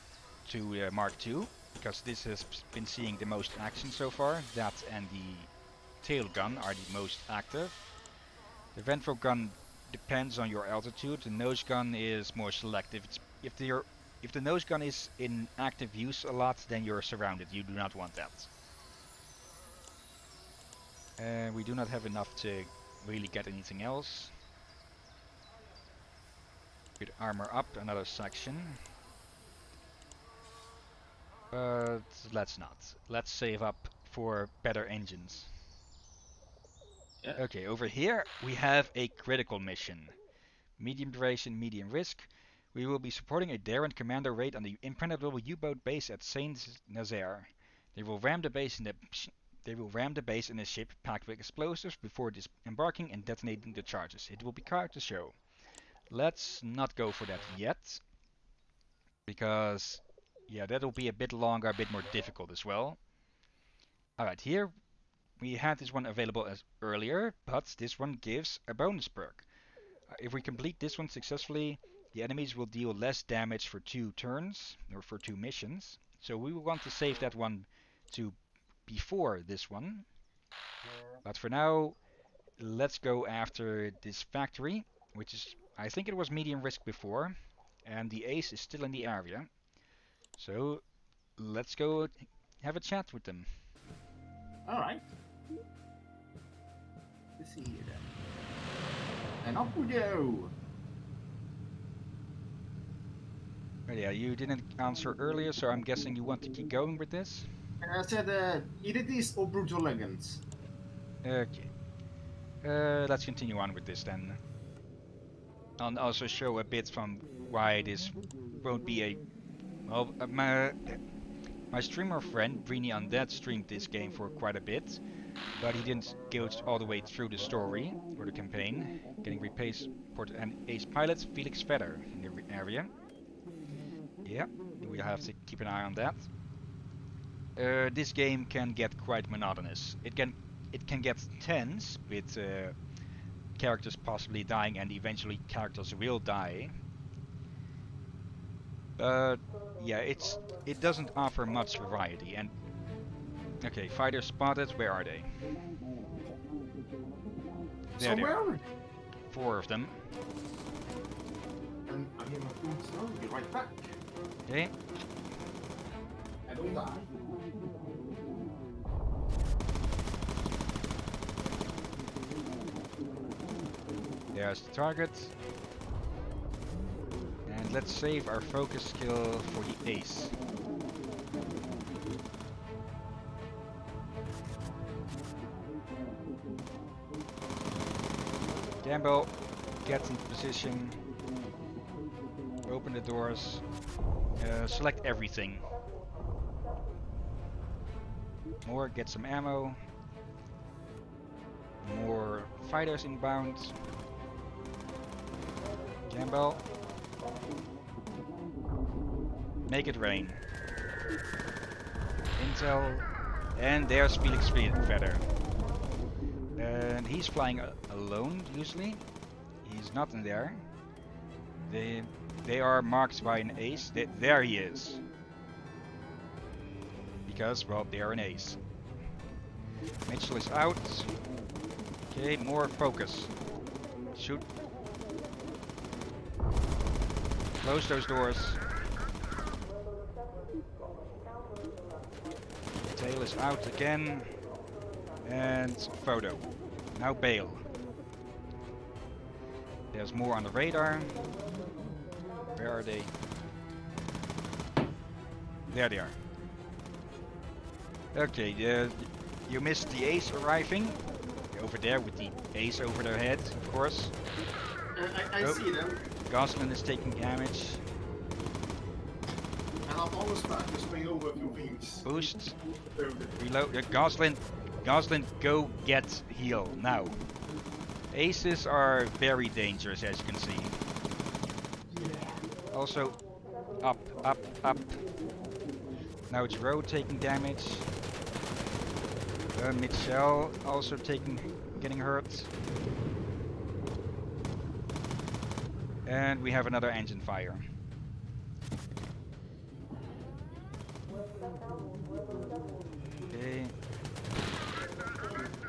to Mark II, because this has been seeing the most action so far. That and the tail gun are the most active. The ventral gun depends on your altitude. The nose gun is more selective. If the nose gun is in active use a lot, then you're surrounded. You do not want that. And we do not have enough to really get anything else. Could armor up another section, but let's not. Let's save up for better engines. Yeah. Okay, over here we have a critical mission. Medium duration, medium risk. We will be supporting a Darren Commander raid on the impenetrable U-boat base at Saint Nazaire. They will ram the base in a ship packed with explosives before disembarking and detonating the charges. It will be quite the show. Let's not go for that yet, because yeah, that'll be a bit longer, a bit more difficult as well. Alright, here we had this one available as earlier, but this one gives a bonus perk. If we complete this one successfully, the enemies will deal less damage for 2 turns, or for 2 missions. So we will want to save that one to before this one. But for now, let's go after this factory, which is, I think it was medium risk before, and the ace is still in the area. So let's go have a chat with them. Alright. Let's see here then. And off we go! But yeah, you didn't answer earlier, so I'm guessing you want to keep going with this? I said either this or Brutal Legends. Okay. Let's continue on with this then. And also show a bit from why this won't be a... Well, my streamer friend, Breeny Undead, streamed this game for quite a bit, but he didn't go all the way through the story or the campaign. Getting replaced for an ace pilot, Felix Vedder, in the area. Yeah, we'll have to keep an eye on that. This game can get quite monotonous. It can get tense with characters possibly dying, and eventually characters will die. But yeah, it doesn't offer much variety. And okay, fighters spotted. Where are they? There they are. 4 of them. And I hear my phone, so I'll be right back. Okay. I don't die. There's the target. And let's save our focus skill for the ace. Gamble, get in position. Open the doors. Select everything. More, get some ammo. More fighters inbound. Gamble. Make it rain. Intel. And there's Felix Vedder. And he's flying alone usually. He's not in there. They are marked by an ace. There he is. Because, well, they are an ace. Mitchell is out. Okay, more focus. Shoot. Close those doors. Tail is out again. And photo. Now bail. There's more on the radar. Where are they? There they are. Okay, you missed the ace arriving. Over there with the ace over their head, of course. I see them. Goslin is taking damage. And I'm almost back to swing over a few things. Boost. Reload. Goslin, go get heal now. Aces are very dangerous, as you can see. Also, up. Now it's Roe taking damage. Mitchell also getting hurt. And we have another engine fire. Okay.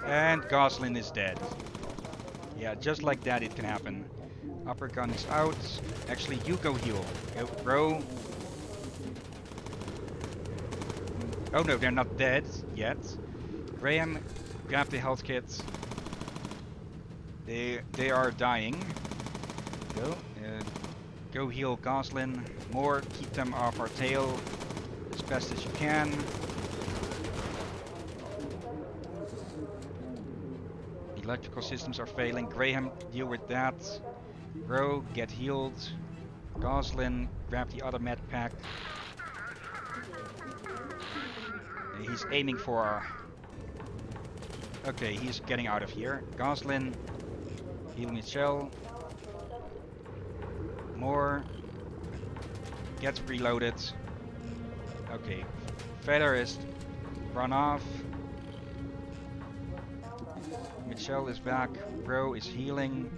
And Goslin is dead. Yeah, just like that it can happen. Upper gun is out. Actually, you go heal. Go, Roe. Oh no, they're not dead yet. Graham, grab the health kit. They are dying. Go heal Goslin. More, keep them off our tail as best as you can. Electrical systems are failing. Graham, deal with that. Roe, get healed. Goslin, grab the other med pack. He's aiming for our... Okay, he's getting out of here. Goslin, heal Mitchell. More. Get reloaded. Okay, Vedder is run off. Mitchell is back. Roe is healing.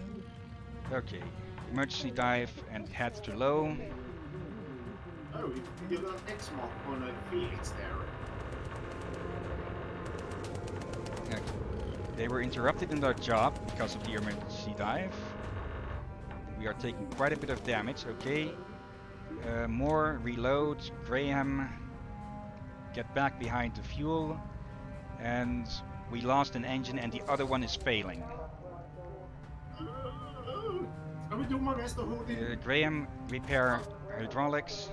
Okay, emergency dive and head to low. Oh, you got an X mark on a Felix there. They were interrupted in their job because of the emergency dive. We are taking quite a bit of damage. Okay. More reload. Graham, get back behind the fuel. And we lost an engine and the other one is failing. Ska vi domma nästa hot? Graham, repair hydraulics.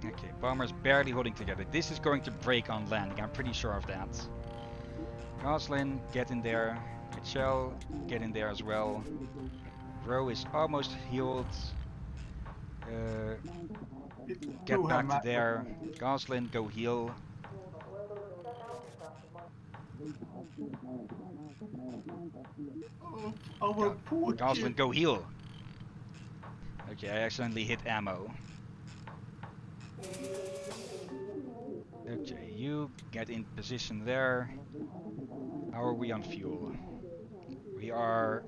Okay, bomber's barely holding together. This is going to break on landing, I'm pretty sure of that. Goslin, get in there. Mitchell, get in there as well. Rowe is almost healed. Get back to there. Goslin, go heal. Our poor Goslin, kid. go heal. Okay, I accidentally hit ammo. Okay, you get in position there. How are we on fuel? We are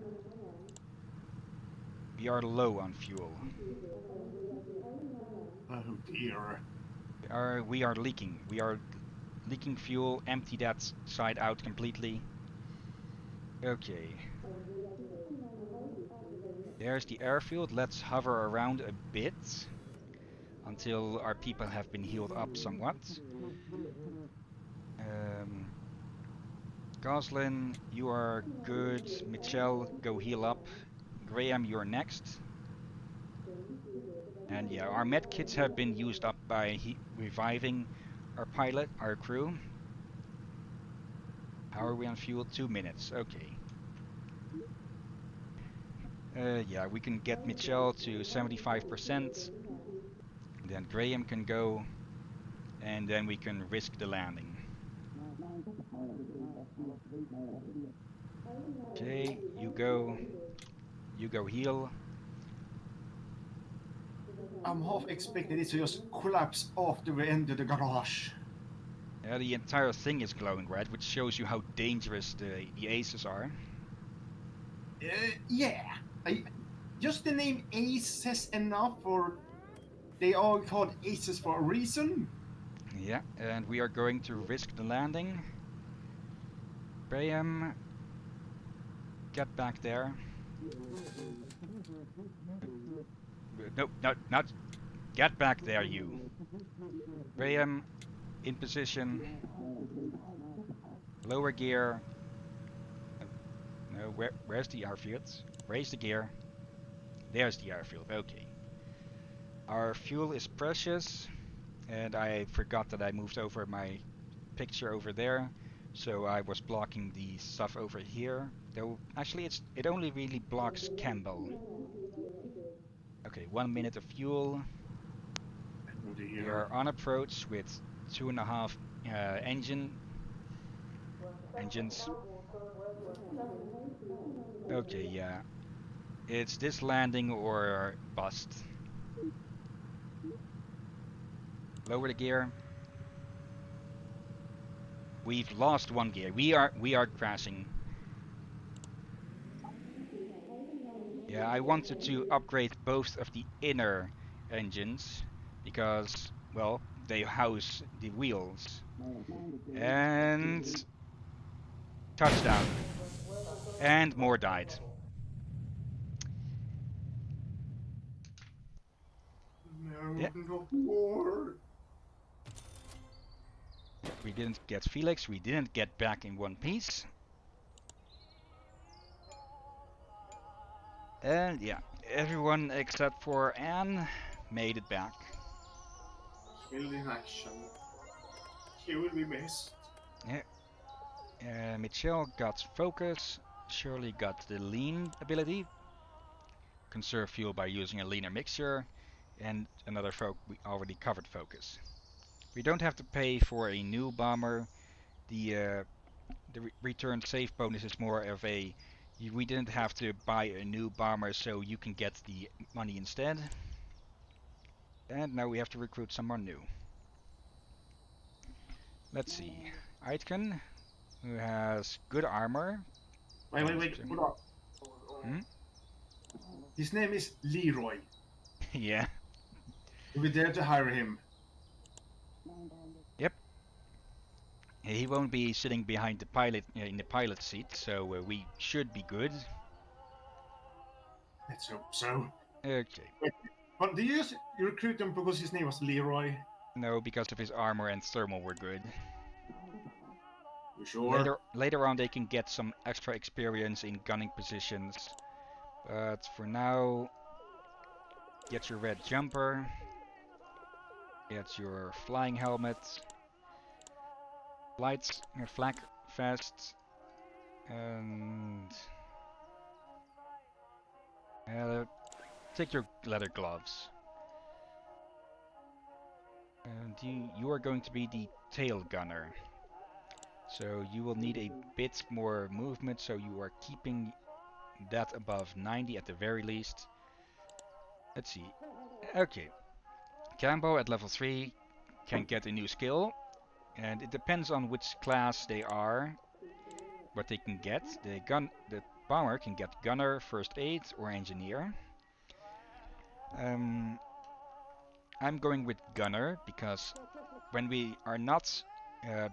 low on fuel. Oh dear. We are leaking. We are leaking fuel. Empty that side out completely. Okay. There's the airfield. Let's hover around a bit until our people have been healed up somewhat. Goslin, you are good. Mitchell, go heal up. Graham, you're next. And yeah, our med kits have been used up by reviving our pilot, our crew. How are we on fuel? 2 minutes. Okay. Yeah, we can get Mitchell to 75%. Then Graham can go. And then we can risk the landing. Okay, you go. You go heal. I'm half expecting it to just collapse after we enter the garage. Yeah, the entire thing is glowing red, which shows you how dangerous the aces are. Yeah. Just the name Ace says enough, or they are called Aces for a reason. Yeah, and we are going to risk the landing. Graham, get back there. No, not get back there, you. Graham, in position. Lower gear. No, where's the airfield? Raise the gear. There's the airfield. Okay. Our fuel is precious, and I forgot that I moved over my picture over there, so I was blocking the stuff over here. Though actually, it only really blocks Campbell. Okay, 1 minute of fuel. We are on approach with 2.5 engines. Okay, yeah. It's this landing or bust. Lower the gear. We've lost one gear. We are crashing. Yeah, I wanted to upgrade both of the inner engines because, well, they house the wheels. And touchdown. And more died. No, Yeah. not more. We didn't get Felix. We didn't get back in one piece. And yeah, everyone except for Anne made it back. Killed in action. He will be missed. Yeah. Michelle got focus. Shirley got the lean ability. Conserve fuel by using a leaner mixture. And another we already covered focus. We don't have to pay for a new bomber. The return safe bonus is more of a we didn't have to buy a new bomber, so you can get the money instead. And now we have to recruit someone new. Let's see. Aitken, who has good armor. Wait, hold on. Hmm? His name is Leroy. Yeah. Do we dare to hire him? Yep. He won't be sitting behind the pilot in the pilot seat, so we should be good. Let's hope so. Okay. Wait, but you recruit him because his name was Leroy? No, because of his armor and thermal, we're good. You sure? Later on, they can get some extra experience in gunning positions. But for now, get your red jumper. Get your flying helmet. Lights, your flak vest. And take your leather gloves. And you are going to be the tail gunner. So you will need a bit more movement, so you are keeping that above 90 at the very least. Let's see. Okay. Cambo at level 3 can get a new skill, and it depends on which class they are, what they can get. The bomber can get gunner, first aid, or engineer. Um, I'm going with gunner because when we are not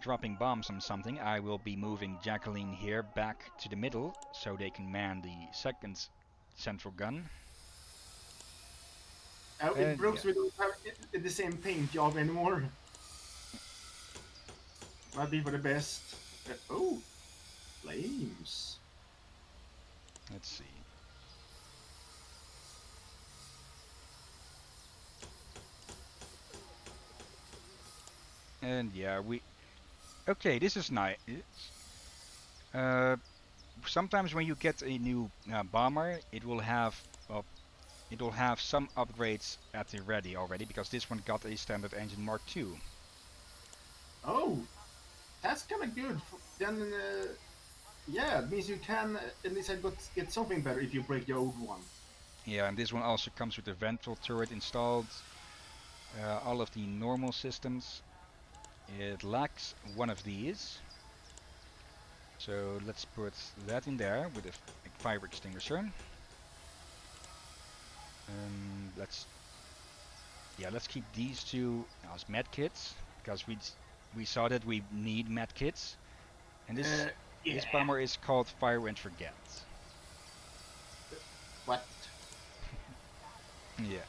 dropping bombs on something, I will be moving Jacqueline here back to the middle so they can man the second central gun. It And broke, yeah, so we don't have the same paint job anymore. Might be for the best. Oh, flames. let's see. And yeah, okay, this is nice. Uh, Sometimes when you get a new bomber, well, it will have some upgrades at the ready already because this one got a standard engine Mark II. Oh, that's kind of good. Then, yeah, it means you can at least get something better if you break the old one. Yeah, and this one also comes with the ventral turret installed. All of the normal systems. It lacks one of these. So let's put that in there with a fire extinguisher. Let's keep these two as med kits because we saw that we need med kits, and Uh, this yeah. bomber is called Fire and Forget. What? Yeah.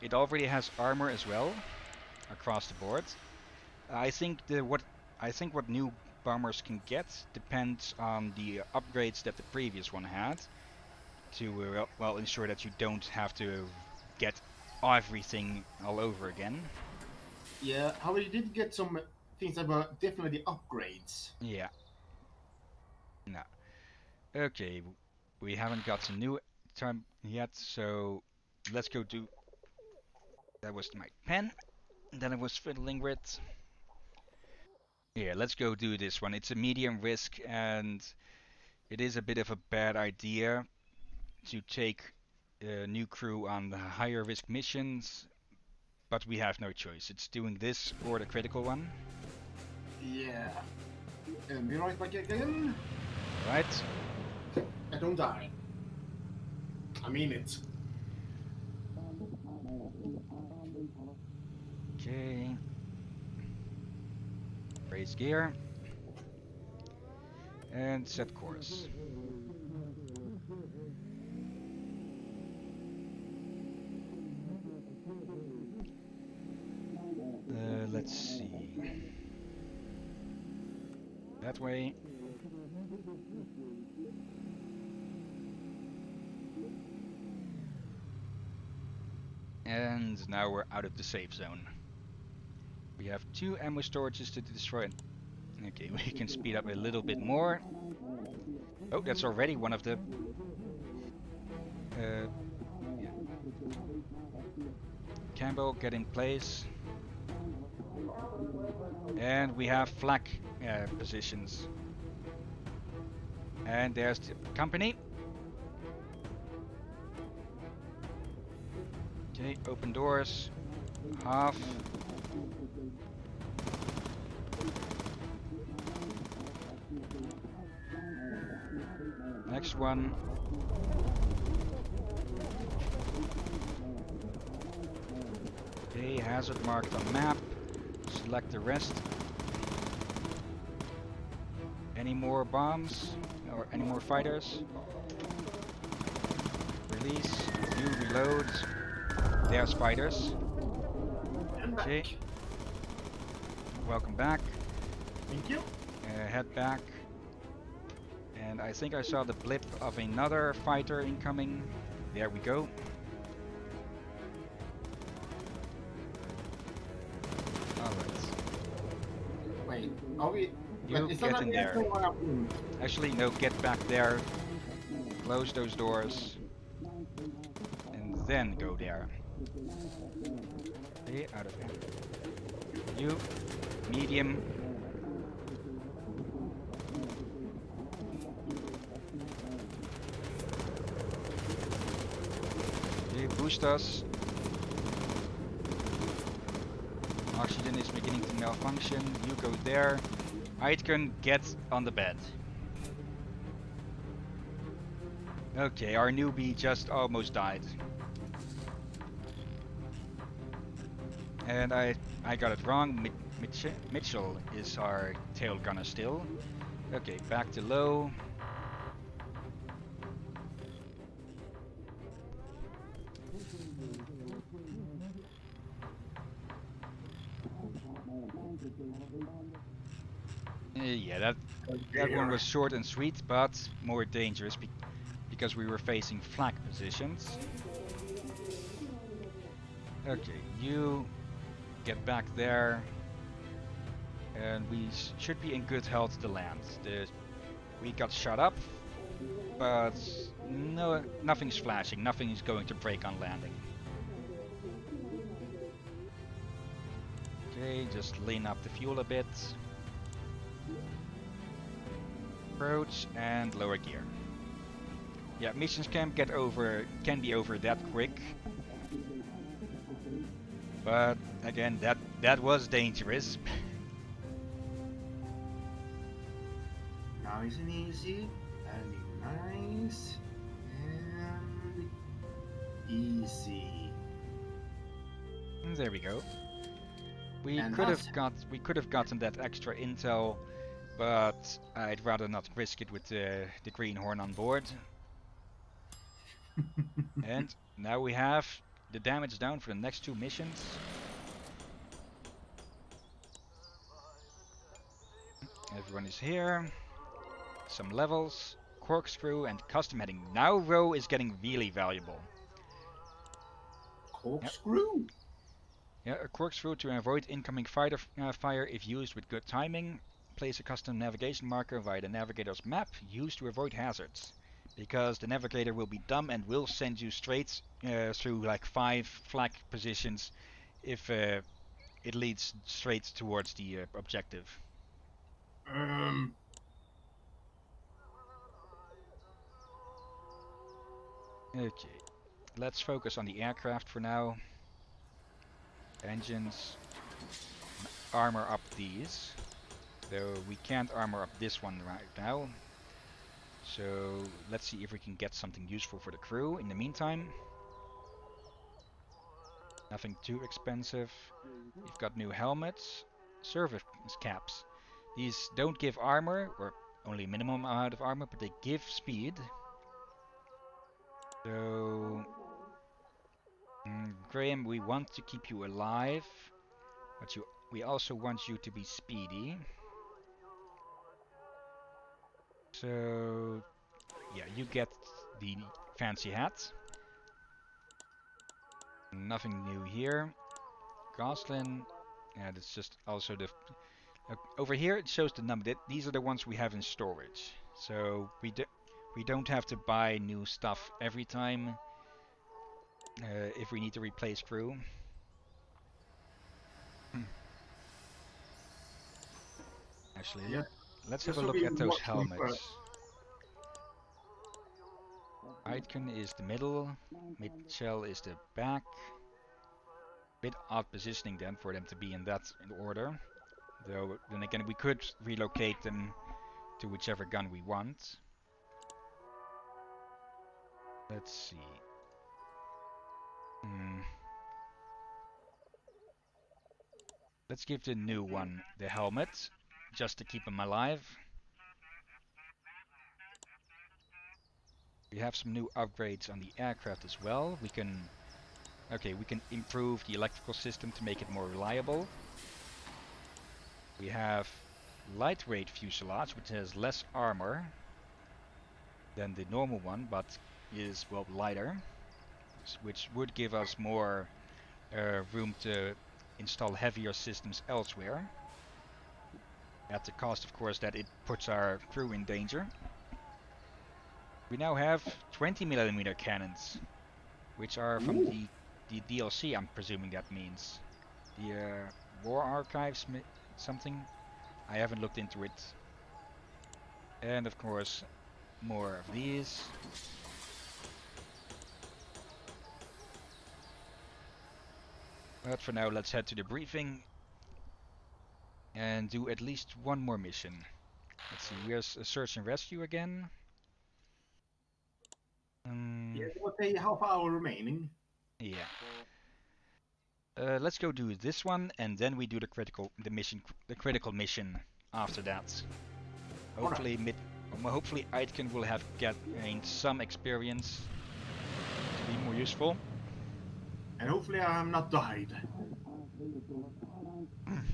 It already has armor as well across the board. I think what new bombers can get depends on the upgrades that the previous one had to ensure that you don't have to get everything all over again. Yeah, however, you did get some things that were definitely upgrades. Yeah. No. Okay. We haven't got some new time yet, so let's go do. That was my pen that I was fiddling with. Yeah, let's go do this one. It's a medium risk, and it is a bit of a bad idea to take a new crew on the higher risk missions, but we have no choice. It's doing this or the critical one. Yeah. And be right back again. Alright. I don't die. I mean it. Okay. Raise gear. And set course. Let's see. That way. And now we're out of the safe zone. We have 2 ammo storages to destroy. Okay, we can speed up a little bit more. Oh, that's already one of the... yeah. Campbell, get in place. And we have flak positions. And there's the company. Okay, open doors. Half. Next one. Okay, hazard marked on map. select the rest. Any more bombs? Or any more fighters? Release. You reload. There's fighters. And back. Okay. Welcome back. Thank you. Head back. And I think I saw the blip of another fighter incoming. There we go. Alright. Wait, are we... You Wait, get in there. Up. Actually, no, get back there. Close those doors. And then go there. Okay, out of here. You, medium. Okay, boost us. Oxygen is beginning to malfunction. You go there. Aitken, get on the bed. Okay, our newbie just almost died. And I got it wrong. Mitchell is our tail gunner still. Okay, back to low. Yeah, that one was short and sweet, but more dangerous because we were facing flak positions. Okay, you get back there, and we should be in good health to land. We got shot up, but no, nothing's flashing. Nothing is going to break on landing. Okay, just lean up the fuel a bit. Approach and lower gear. Yeah, missions can be over that quick. But again, that was dangerous. Nice and easy, and nice and easy. There we go. We And could have gotten that extra intel, but I'd rather not risk it with the greenhorn on board. And now we have the damage down for the next two missions. Everyone is here. Some levels, corkscrew, and custom heading. Now row is getting really valuable. Corkscrew? Yeah, a corkscrew to avoid incoming fighter fire if used with good timing. Place a custom navigation marker via the navigator's map used to avoid hazards. Because the navigator will be dumb and will send you straight through like 5 flak positions if it leads straight towards the objective. Okay, let's focus on the aircraft for now. Engines. Armor up these. Though we can't armor up this one right now. So let's see if we can get something useful for the crew in the meantime. Nothing too expensive. We've got new helmets. Service caps. These don't give armor, or only a minimum amount of armor, but they give speed. So, Graham, we want to keep you alive, but we also want you to be speedy. So, yeah, you get the fancy hat. Nothing new here. Goslin, and it's just also the... over here it shows the number. These are the ones we have in storage. So we don't have to buy new stuff every time if we need to replace crew. Actually, Yeah. let's have a look at those helmets. Aitken is the middle, Mitchell is the back. Bit odd positioning then for them to be in that order. Though then again we could relocate them to whichever gun we want. Let's see. Let's give the new one the helmet, just to keep him alive. We have some new upgrades on the aircraft as well. We can improve the electrical system to make it more reliable. We have lightweight fuselage, which has less armor than the normal one, but is, well, lighter, which would give us more room to install heavier systems elsewhere. At the cost, of course, that it puts our crew in danger. We now have 20mm cannons, which are from Ooh. the DLC, I'm presuming that means. The War Archives something? I haven't looked into it. And of course, more of these. But for now, let's head to the briefing and do at least one more mission. Let's see, here's a search and rescue again. Yeah, what a half hour remaining. Yeah. Let's go do this one, and then we do the critical mission after that. Hopefully, hopefully Aitken will have gained some experience to be more useful. And hopefully I am not died.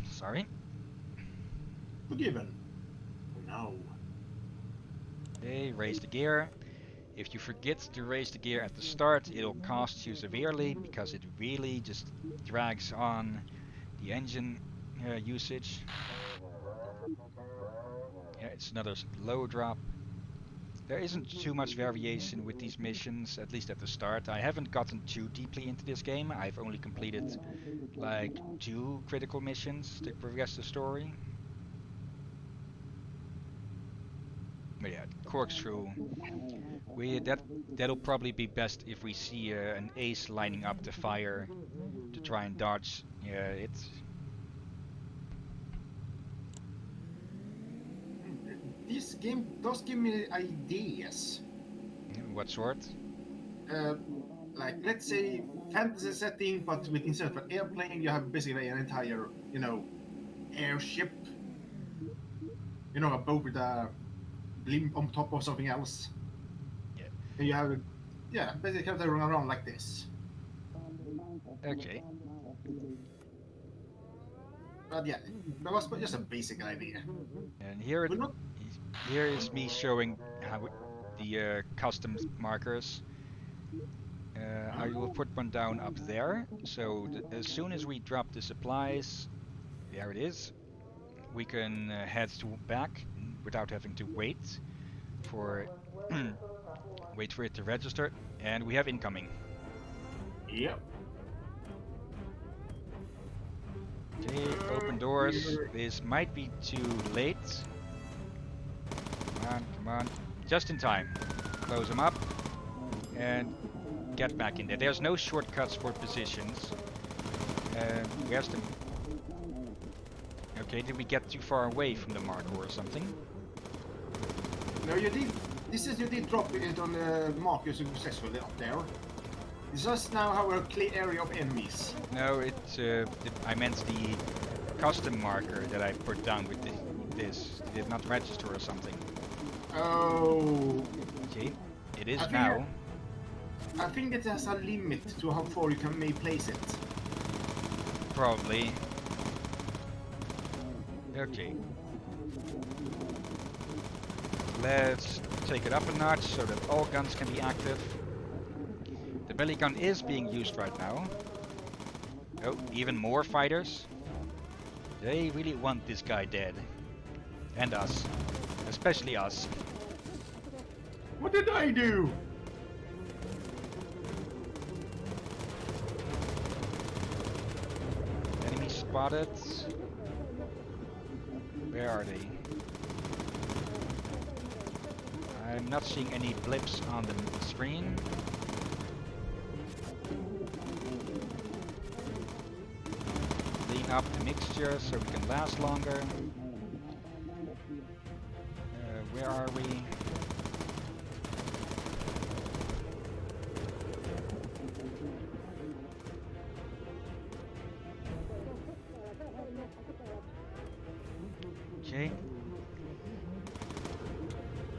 Sorry. Forgiven. No. Okay, raise the gear. If you forget to raise the gear at the start, it'll cost you severely because it really just drags on the engine usage. Yeah, it's another low drop. There isn't too much variation with these missions, at least at the start. I haven't gotten too deeply into this game. I've only completed like 2 critical missions to progress the story. But yeah, corkscrew. That'll probably be best if we see an ace lining up to fire to try and dodge it. This game does give me ideas. What sort? Uh, like, let's say, fantasy setting, but with instead of an airplane, you have basically an entire, airship. A boat with a blimp on top of something else. Yeah. And you have, basically kind of run around like this. Okay. But yeah, that was just a basic idea. And here is me showing how the custom markers. I will put one down up there. So as soon as we drop the supplies, there it is. We can head back without having to wait for it to register, and we have incoming. Yep. Okay, open doors. This might be too late. Come on. Just in time. Close them up and get back in there. There's no shortcuts for positions. Where's the... Okay, did we get too far away from the marker or something? No, you did. This is you did drop it on the marker successfully up there. This is now our clear area of enemies. No, I meant the custom marker that I put down with this. It did not register or something. Oh. Okay, it is now. I think it has a limit to how far you may place it. Probably. Okay. Let's take it up a notch so that all guns can be active. The belly gun is being used right now. Oh, even more fighters. They really want this guy dead. And us. Especially us. What did I do? Enemy spotted. Where are they? I'm not seeing any blips on the screen. Clean up the mixture so we can last longer. Where are we? Okay.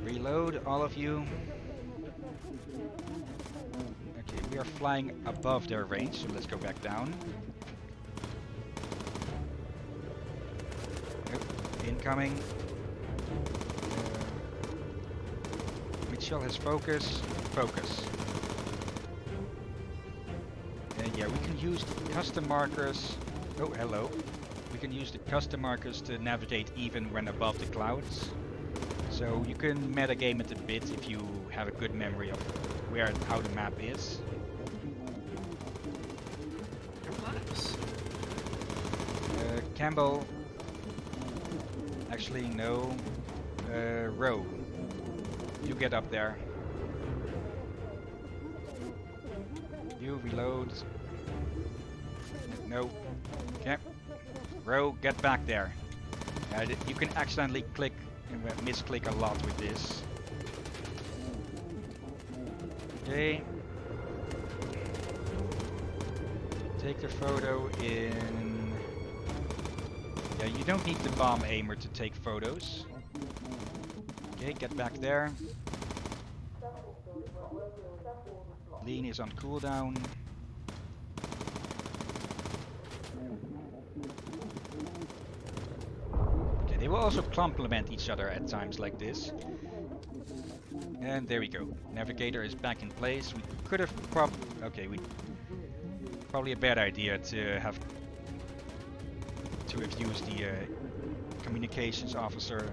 Reload, all of you. Okay, we are flying above their range, so let's go back down. Oh, incoming. Mitchell has focus. Focus. Yeah, we can use the custom markers. Oh, hello. We can use the custom markers to navigate even when above the clouds. So you can metagame it a bit if you have a good memory of how the map is. Nice. Campbell. Actually, no. Row. You get up there. You reload. No. Okay. Row, get back there. You can accidentally click and misclick a lot with this. Okay. Take the photo in... Yeah, you don't need the bomb aimer to take photos. Okay, get back there. Lean is on cooldown. Okay, they will also complement each other at times like this. And there we go. Navigator is back in place. We could have probably a bad idea to have used the communications officer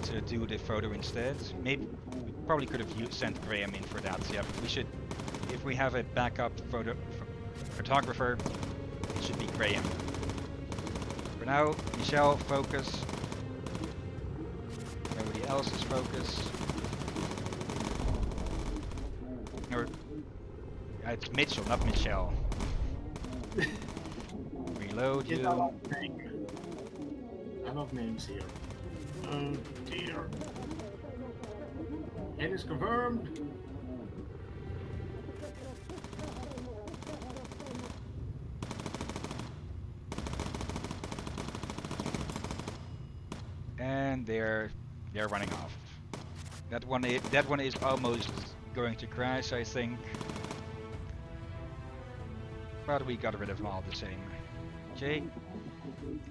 to do the photo instead. Maybe we probably could have sent Graham in for that. Yeah, we should. If we have a backup photographer, it should be Graham. For now, Michelle, focus. Nobody else is focused. Or it's Mitchell, not Michelle. Reload you. I love names here. Oh dear. Head is confirmed. And they're running off. That one is almost going to crash, I think. But we got rid of them all the same. Okay,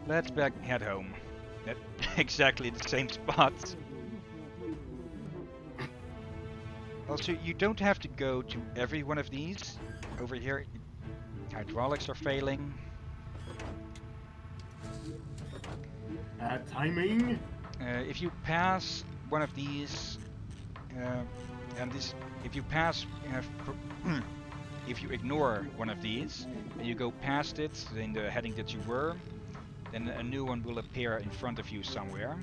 let's head home. At exactly the same spot. Also, you don't have to go to every one of these. Over here, hydraulics are failing. Timing. If you pass one of these, if you pass, if you ignore one of these and you go past it in the heading that you were, then a new one will appear in front of you somewhere,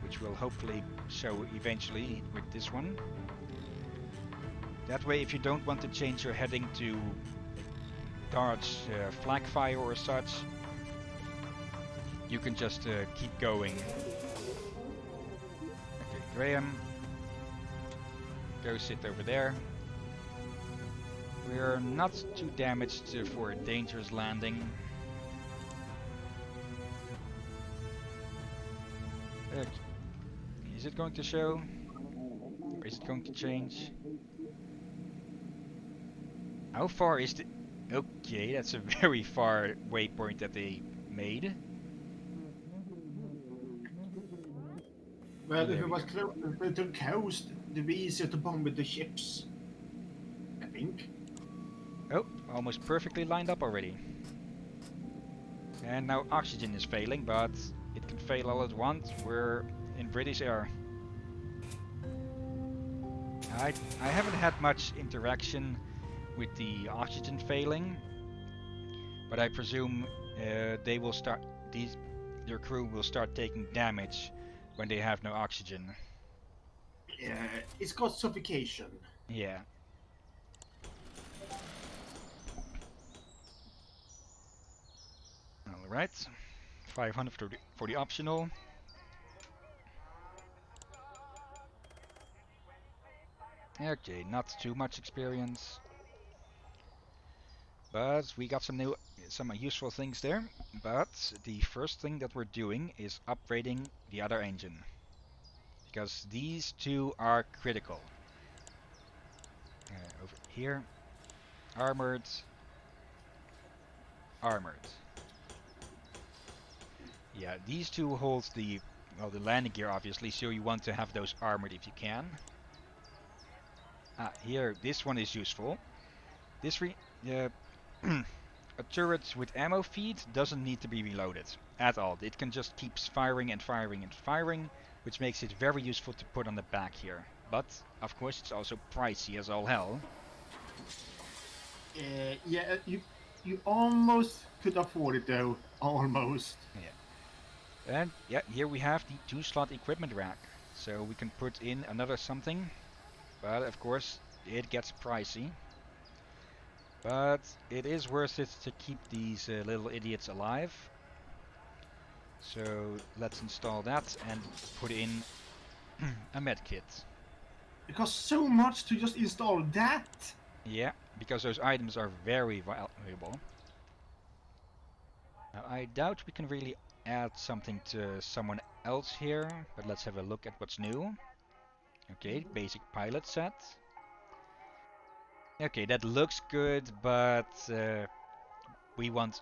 which will hopefully show eventually with this one. That way, if you don't want to change your heading to dodge flak fire or such, you can just keep going. Okay, Graham, go sit over there. We're not too damaged for a dangerous landing. Is it going to show? Or is it going to change? How far is the... Okay, that's a very far waypoint that they made. Well, if it was closer to the coast, it would be easier to bomb with the ships. I think. Oh, almost perfectly lined up already. And now oxygen is failing, but it can fail all at once. We're in British air. I haven't had much interaction with the oxygen failing, but I presume they will start. Your crew will start taking damage when they have no oxygen. Yeah, it's called suffocation. Yeah. All right. 500 for the optional. Okay, not too much experience. But we got some useful things there. But the first thing that we're doing is upgrading the other engine. Because these two are critical. Over here, armored, armored. Yeah, these two holds the, well, the landing gear obviously, so you want to have those armored if you can. Here, this one is useful. This uh, a turret with ammo feed doesn't need to be reloaded at all. It can just keep firing and firing and firing, which makes it very useful to put on the back here. But, of course, it's also pricey as all hell. Yeah, you almost could afford it though. Almost. Yeah. And yeah, here we have the 2-slot equipment rack. So we can put in another something, but of course it gets pricey. But it is worth it to keep these little idiots alive. So let's install that and put in a medkit. It costs so much to just install that. Yeah, because those items are very valuable. Now, I doubt we can really add something to someone else here, but let's have a look at what's new. Okay, basic pilot set. Okay, that looks good, but we want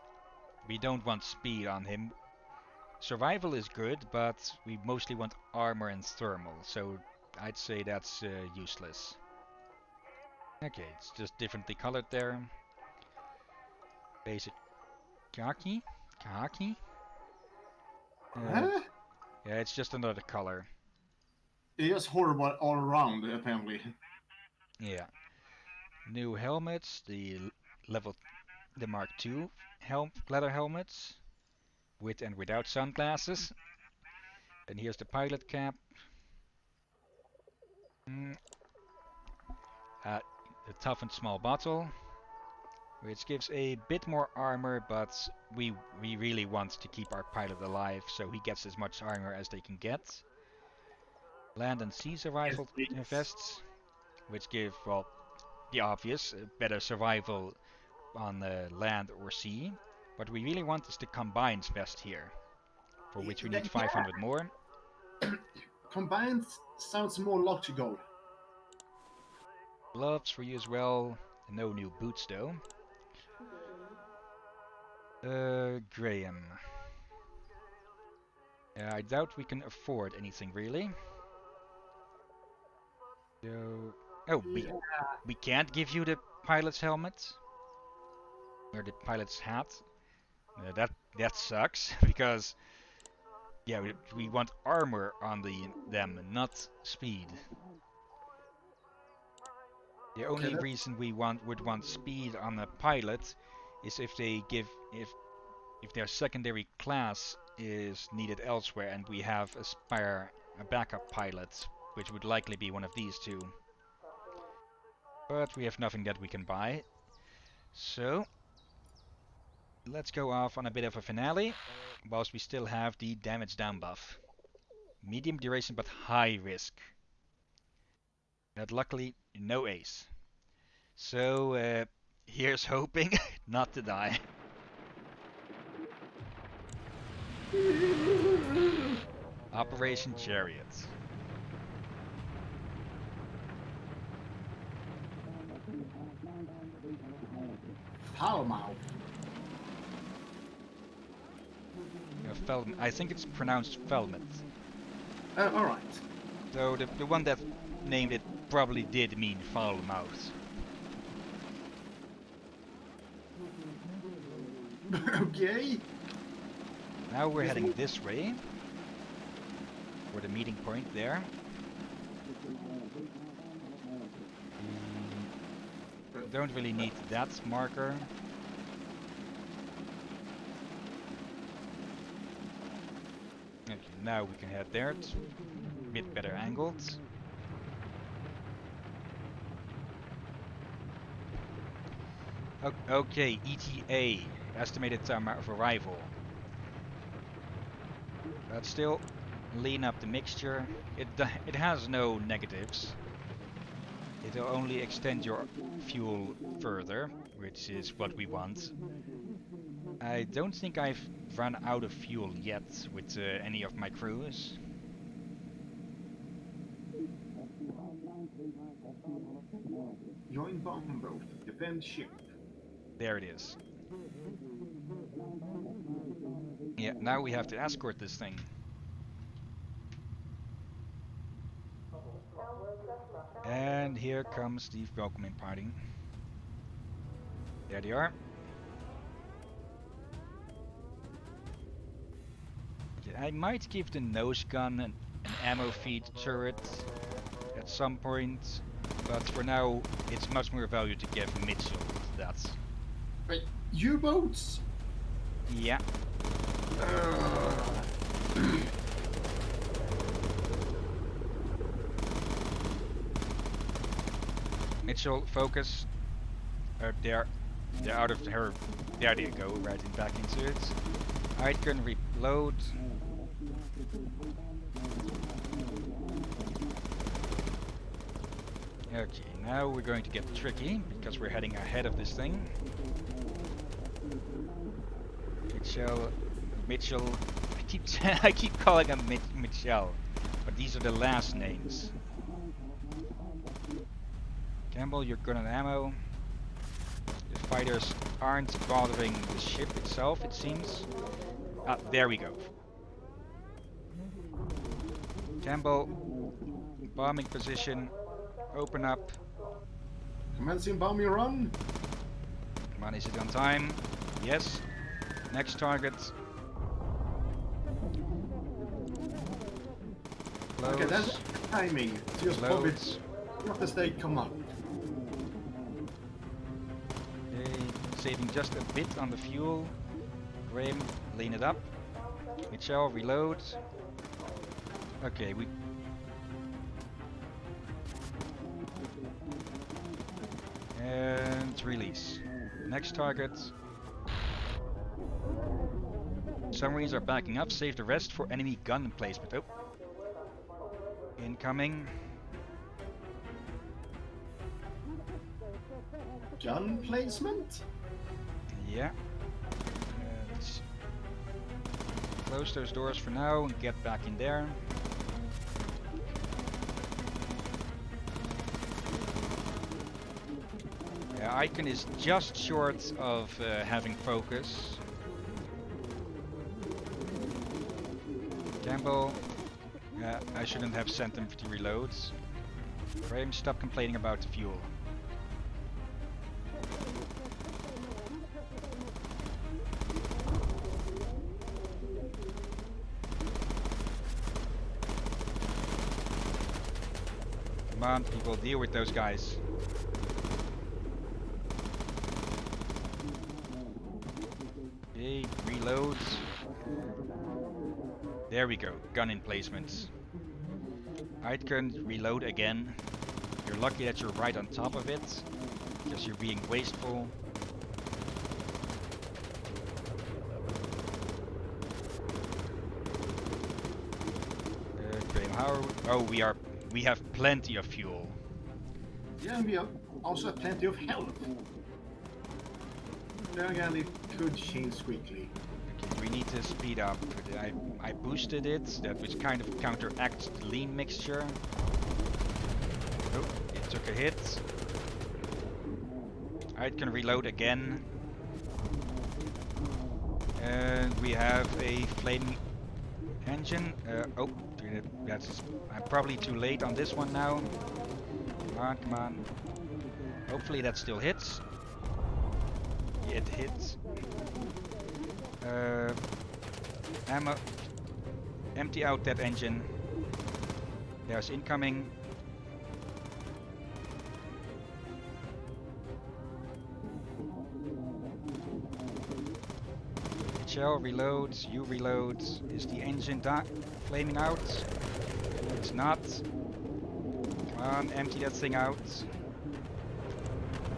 we don't want speed on him. Survival is good, but we mostly want armor and thermal, so I'd say that's useless. Okay, it's just differently colored there. Basic khaki, khaki. Uh, Huh? yeah, it's just another color. It's just horrible all around, apparently. Yeah. New helmets, level the Mark II leather helmets with and without sunglasses. And here's the pilot cap. Mm, the toughened small bottle, which gives a bit more armor, but we really want to keep our pilot alive, so he gets as much armor as they can get. Land and sea Yes, survival please. vests, which give, well, the obvious, better survival on land or sea. What we really want is the combined vest here, for which we need Yeah, 500 more. combined sounds more logical. Gloves for you as well. No new boots though. Graham. I doubt we can afford anything really. So, oh, Yeah. we can't give you the pilot's helmet or the pilot's hat. That sucks because yeah, we want armor on them, not speed. The Okay, only reason we would want speed on a pilot is if if their secondary class is needed elsewhere and we have a backup pilot, which would likely be one of these two. But we have nothing that we can buy. So let's go off on a bit of a finale, whilst we still have the damage down buff. Medium duration but high risk. But luckily, no ace. So here's hoping not to die. Operation Chariot. Foul mouth. I think it's pronounced Felmet. All right. So the one that named it probably did mean foul mouth. Okay. Now we're heading this way for the meeting point there. We don't really need that marker. Okay, now we can head there. It's a bit better angled. Okay, ETA, estimated time of arrival. But still, lean up the mixture. It has no negatives. It'll only extend your fuel further, which is what we want. I don't think I've run out of fuel yet with any of my crews. Join bomb boat. Defend ship. There it is. Yeah, now we have to escort this thing. And here comes the welcoming party. There they are. Okay, I might give the nose gun an ammo feed turret at some point, but for now it's much more value to give Mitchell that. Wait, U-boats? Yeah. Mitchell, focus. They're out of her. There they go, right in back into it. I can reload. Okay, now we're going to get tricky because we're heading ahead of this thing. Mitchell. I keep calling him Mitchell, but these are the last names. Campbell, you're good on ammo. The fighters aren't bothering the ship itself, it seems. Ah, there we go. Campbell, bombing position. Open up. Commencing bombing run. Come on, is it on time? Yes. Next target. Close. Okay, that's timing. Just bomb it. Not as they come up. Okay, saving just a bit on the fuel. Graham, lean it up. Mitchell, reload. Okay, we... And release. Next target. Submarines are backing up. Save the rest for enemy gun emplacement. Oh. Incoming. Gun placement? Yeah. Let's close those doors for now and get back in there. Yeah, Icon is just short of having focus. Campbell. Yeah, I shouldn't have sent them to reloads. Graham, stop complaining about the fuel. Come on, people, deal with those guys. Okay, reloads. There we go, gun emplacements. I can reload again. You're lucky that you're right on top of it, because you're being wasteful. Graham, how? Oh, we have plenty of fuel. Yeah, and we also have plenty of health. Then again, it could change quickly. Okay, we need to speed up. I boosted it, that which kind of counteracts the lean mixture. Oh, it took a hit. I can reload again. And we have a flaming engine. Oh, I'm probably too late on this one now. Come on, come on. Hopefully that still hits. It hits. Ammo. Empty out that engine. There's incoming. Shell reloads, you reload. Is the engine flaming out? It's not. Come on, empty that thing out.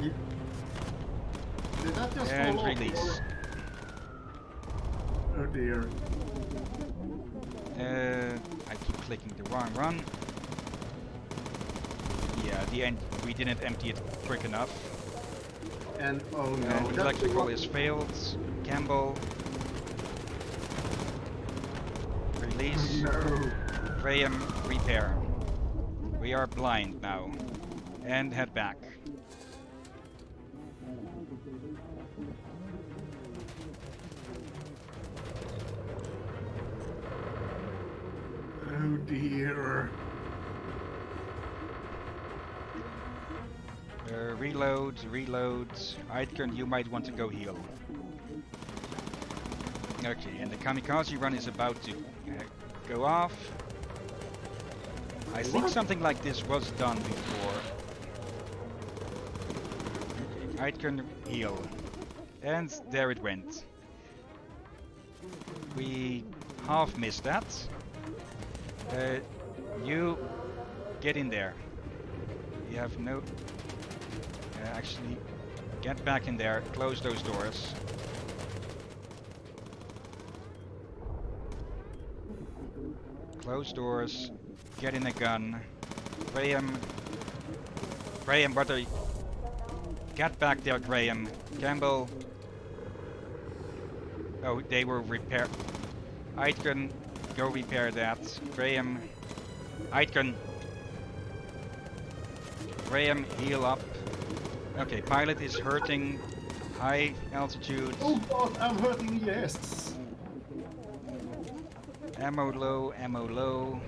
Did that just And fall off, release. or- Oh dear. I keep clicking the wrong run. Yeah, the end. We didn't empty it quick enough. And oh no, And electrical is failed. Campbell. Release. No. Graham, repair. We are blind now. And head back. Oh dear. Reload. Aitken, you might want to go heal. Okay, and the kamikaze run is about to go off. I think something like this was done before. Okay, Aitken, heal. And there it went. We half missed that. You get in there. You have no... actually, get back in there. Close those doors. Close doors. Get in a gun. Graham, what are you... Get back there, Graham. Campbell. Oh, they were repaired. Aitken, go repair that. Graham. Aitken. Graham, heal up. Okay, pilot is hurting. High altitude. Oh god, I'm hurting, yes. Ammo low, ammo low.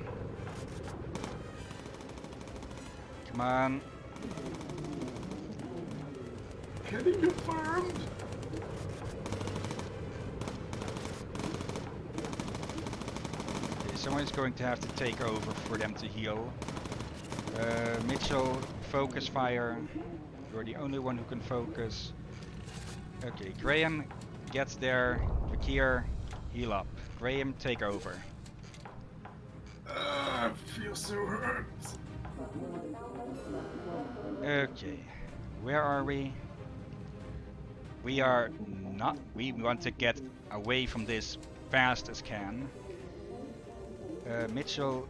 Come on. Heading confirmed. Okay, someone is going to have to take over for them to heal. Mitchell, focus fire. You're the only one who can focus. Okay, Graham gets there. Vakir, heal up. Graham, take over. I feel so hurt. Okay, where are we? We are not. We want to get away from this fast as can. Mitchell,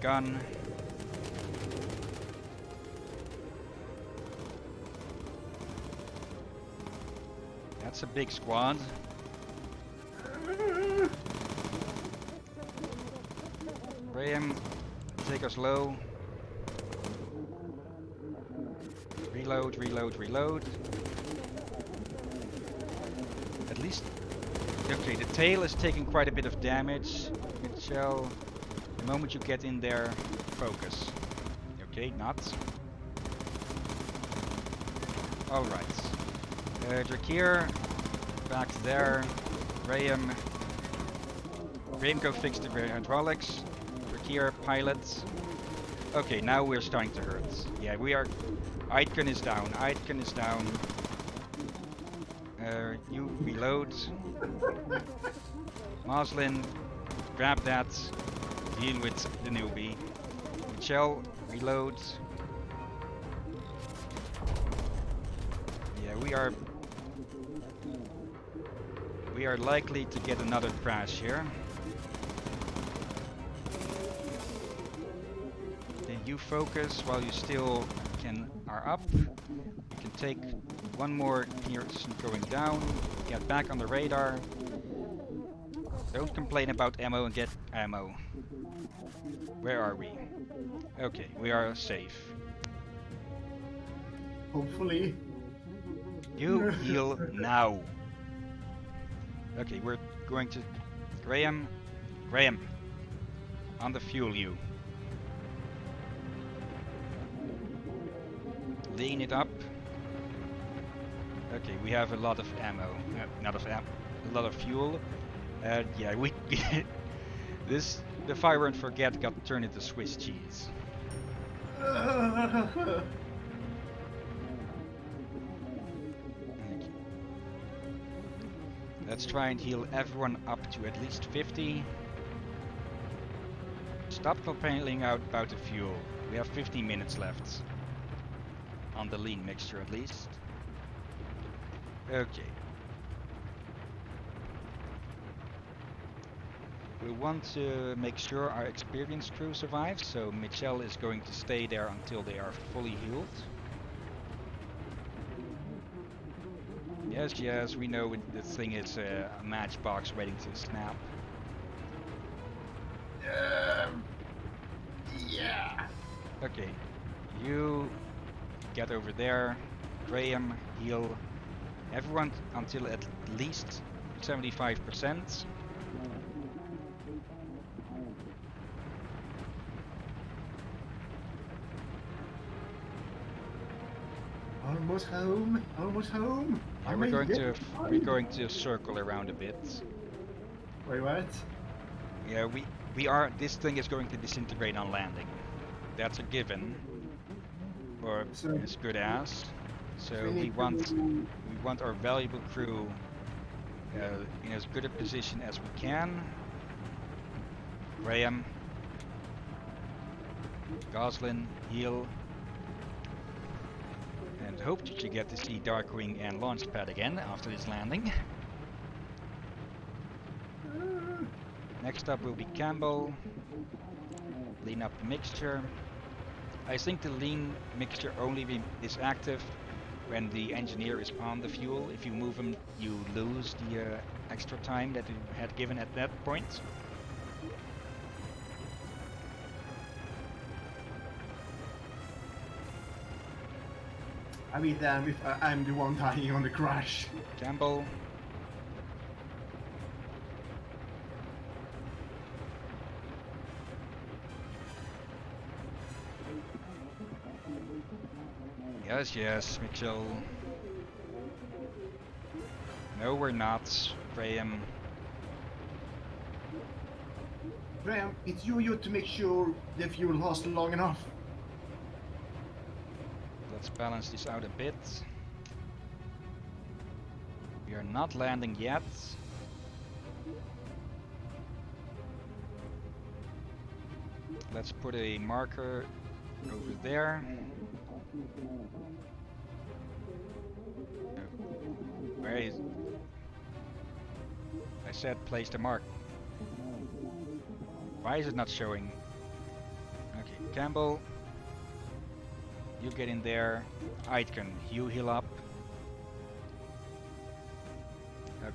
gun. That's a big squad. Graham, take us low. Reload. At least... Okay, the tail is taking quite a bit of damage. Mitchell, the moment you get in there, focus. Okay, not. Alright. Drakir, back there. Graham, go fix the hydraulics. Drakir, pilot. Okay, now we're starting to hurt. Yeah, we are... Aitken is down. You reload. Moslin, grab that. Deal with the newbie. Michelle, reload. Yeah, we are likely to get another crash here. Then you focus while you still are up. You can take one more person going down. Get back on the radar. Don't complain about ammo and get ammo. Where are we? Okay, we are safe. Hopefully. You heal now. Okay, we're going to... Graham, on the fuel you. Lean it up. Okay, we have a lot of ammo. A lot of fuel. Yeah, we... the fire and forget got turned into Swiss cheese. Okay. Let's try and heal everyone up to at least 50. Stop complaining about the fuel. We have 15 minutes left. On the lean mixture at least. Okay. We want to make sure our experienced crew survives, so Michelle is going to stay there until they are fully healed. Yes, yes, we know the thing is a matchbox waiting to snap. Yeah. Okay, you get over there. Graham, heal everyone until at least 75%. Almost home. Almost home. Yeah, we're going to circle around a bit. Wait, what? Yeah, we are. This thing is going to disintegrate on landing. That's a given, or So, as good as. so we So need to. we want our valuable crew in as good a position as we can. Graham, Goslin, heal, and hope that you get to see Darkwing and Launchpad again after this landing. Next up will be Campbell. Lean up the mixture. I think the lean mixture only is active when the engineer is on the fuel. If you move him, you lose the extra time that you had given at that point. I mean, damn if I'm the one dying on the crash. Campbell. Yes, yes, Mitchell. No, we're not, Graham. Graham, it's you to make sure the fuel lasts long enough. Let's balance this out a bit. We are not landing yet. Let's put a marker over there. Where is... I said place the mark. Why is it not showing? Okay, Campbell. You get in there. Aitken, you heal up. Okay.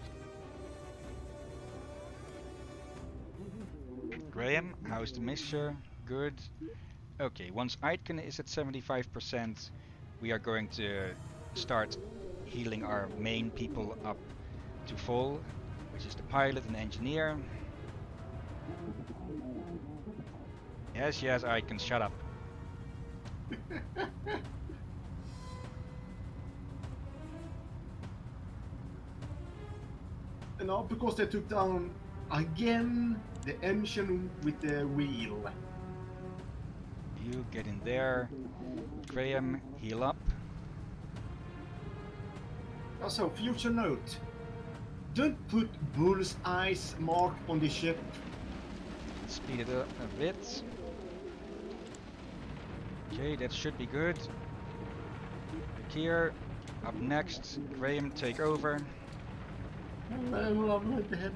Graham, how's the mixture? Good. Okay, once Aitken is at 75%, we are going to start healing our main people up to full, which is the pilot and engineer. Yes, yes, Aitken, shut up. And now because they took down again the engine with the wheel. You get in there. Graham, heal up. Also, future note. Don't put bullseye's mark on the ship. Speed it up a bit. Okay, that should be good. Here, up next, Graham, take over. I'm dead.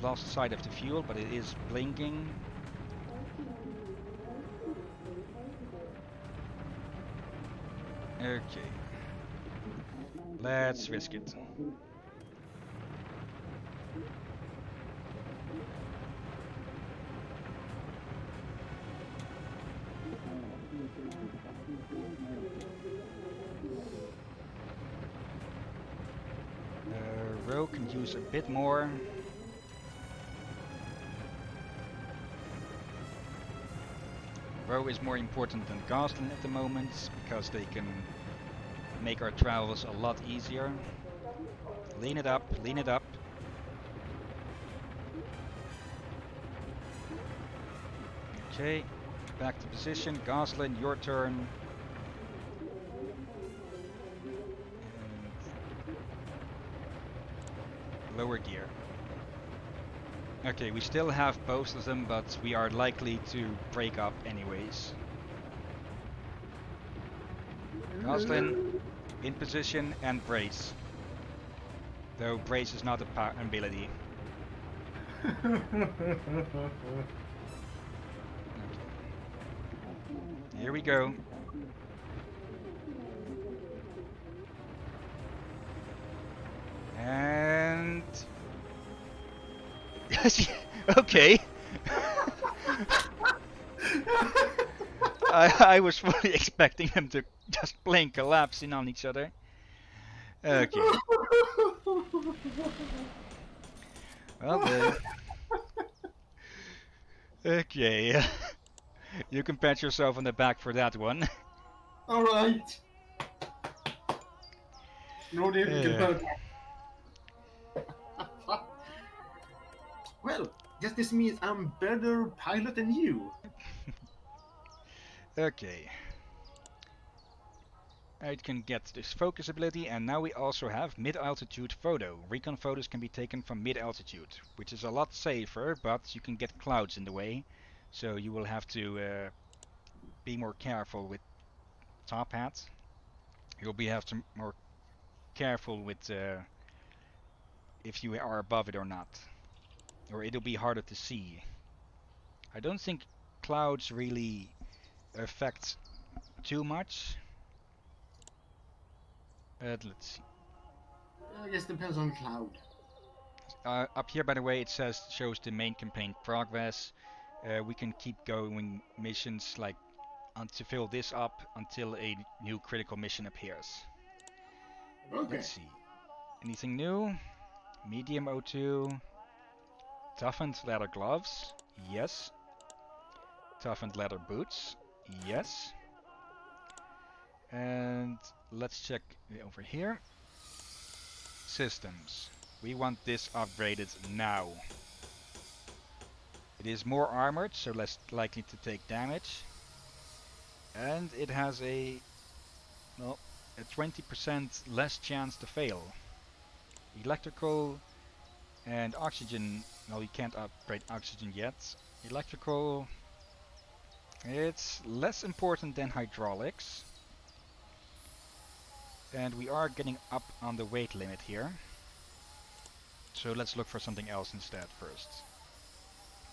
Lost sight of the fuel, but it is blinking. Okay. Let's risk it. Row can use a bit more. Row is more important than Goslin at the moment, because they can make our travels a lot easier. Lean it up, lean it up. Okay, back to position. Goslin, your turn. And lower gear. Okay, we still have both of them, but we are likely to break up anyways. Goslin, In position and brace. Though brace is not a ability. Okay. Here we go. And okay. I was fully expecting them to just plain collapse in on each other. Okay. Well, okay. You can pat yourself on the back for that one. All right. No difficult Uh, purpose. Well, guess this means I'm better pilot than you. okay. I can get this focus ability, and now we also have mid-altitude photo. Recon photos can be taken from mid-altitude, which is a lot safer, but you can get clouds in the way, so you will have to be more careful with top hat. You'll be have to more careful with if you are above it or not, or it'll be harder to see. I don't think clouds really affect too much. Let's see. I guess depends on cloud. Up here, by the way, it says shows the main campaign progress. We can keep going missions like to fill this up until a new critical mission appears. Okay. Let's see. Anything new? Medium O2. Toughened leather gloves. Yes. Toughened leather boots. Yes. And let's check over here. Systems. We want this upgraded now. It is more armored, so less likely to take damage. And it has well, a 20% less chance to fail. Electrical and oxygen, well, you can't upgrade oxygen yet. Electrical, it's less important than hydraulics. And we are getting up on the weight limit here. So let's look for something else instead first.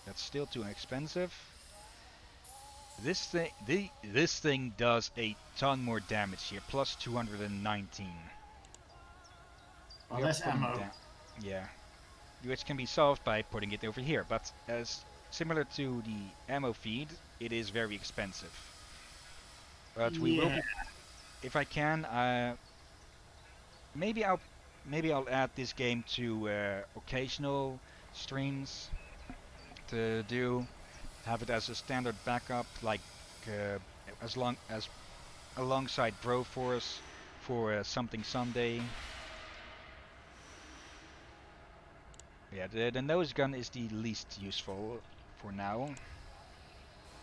That's still too expensive. This thing does a ton more damage here, plus 219. Well, We are less putting ammo. down, yeah, which can be solved by putting it over here. But as similar to the ammo feed, it is very expensive. But we will Yeah. be, if I can, maybe I'll maybe I'll add this game to occasional streams to do, have it as a standard backup, like uh, as long as alongside Broforce for something Sunday. Yeah, the nose gun is the least useful for now.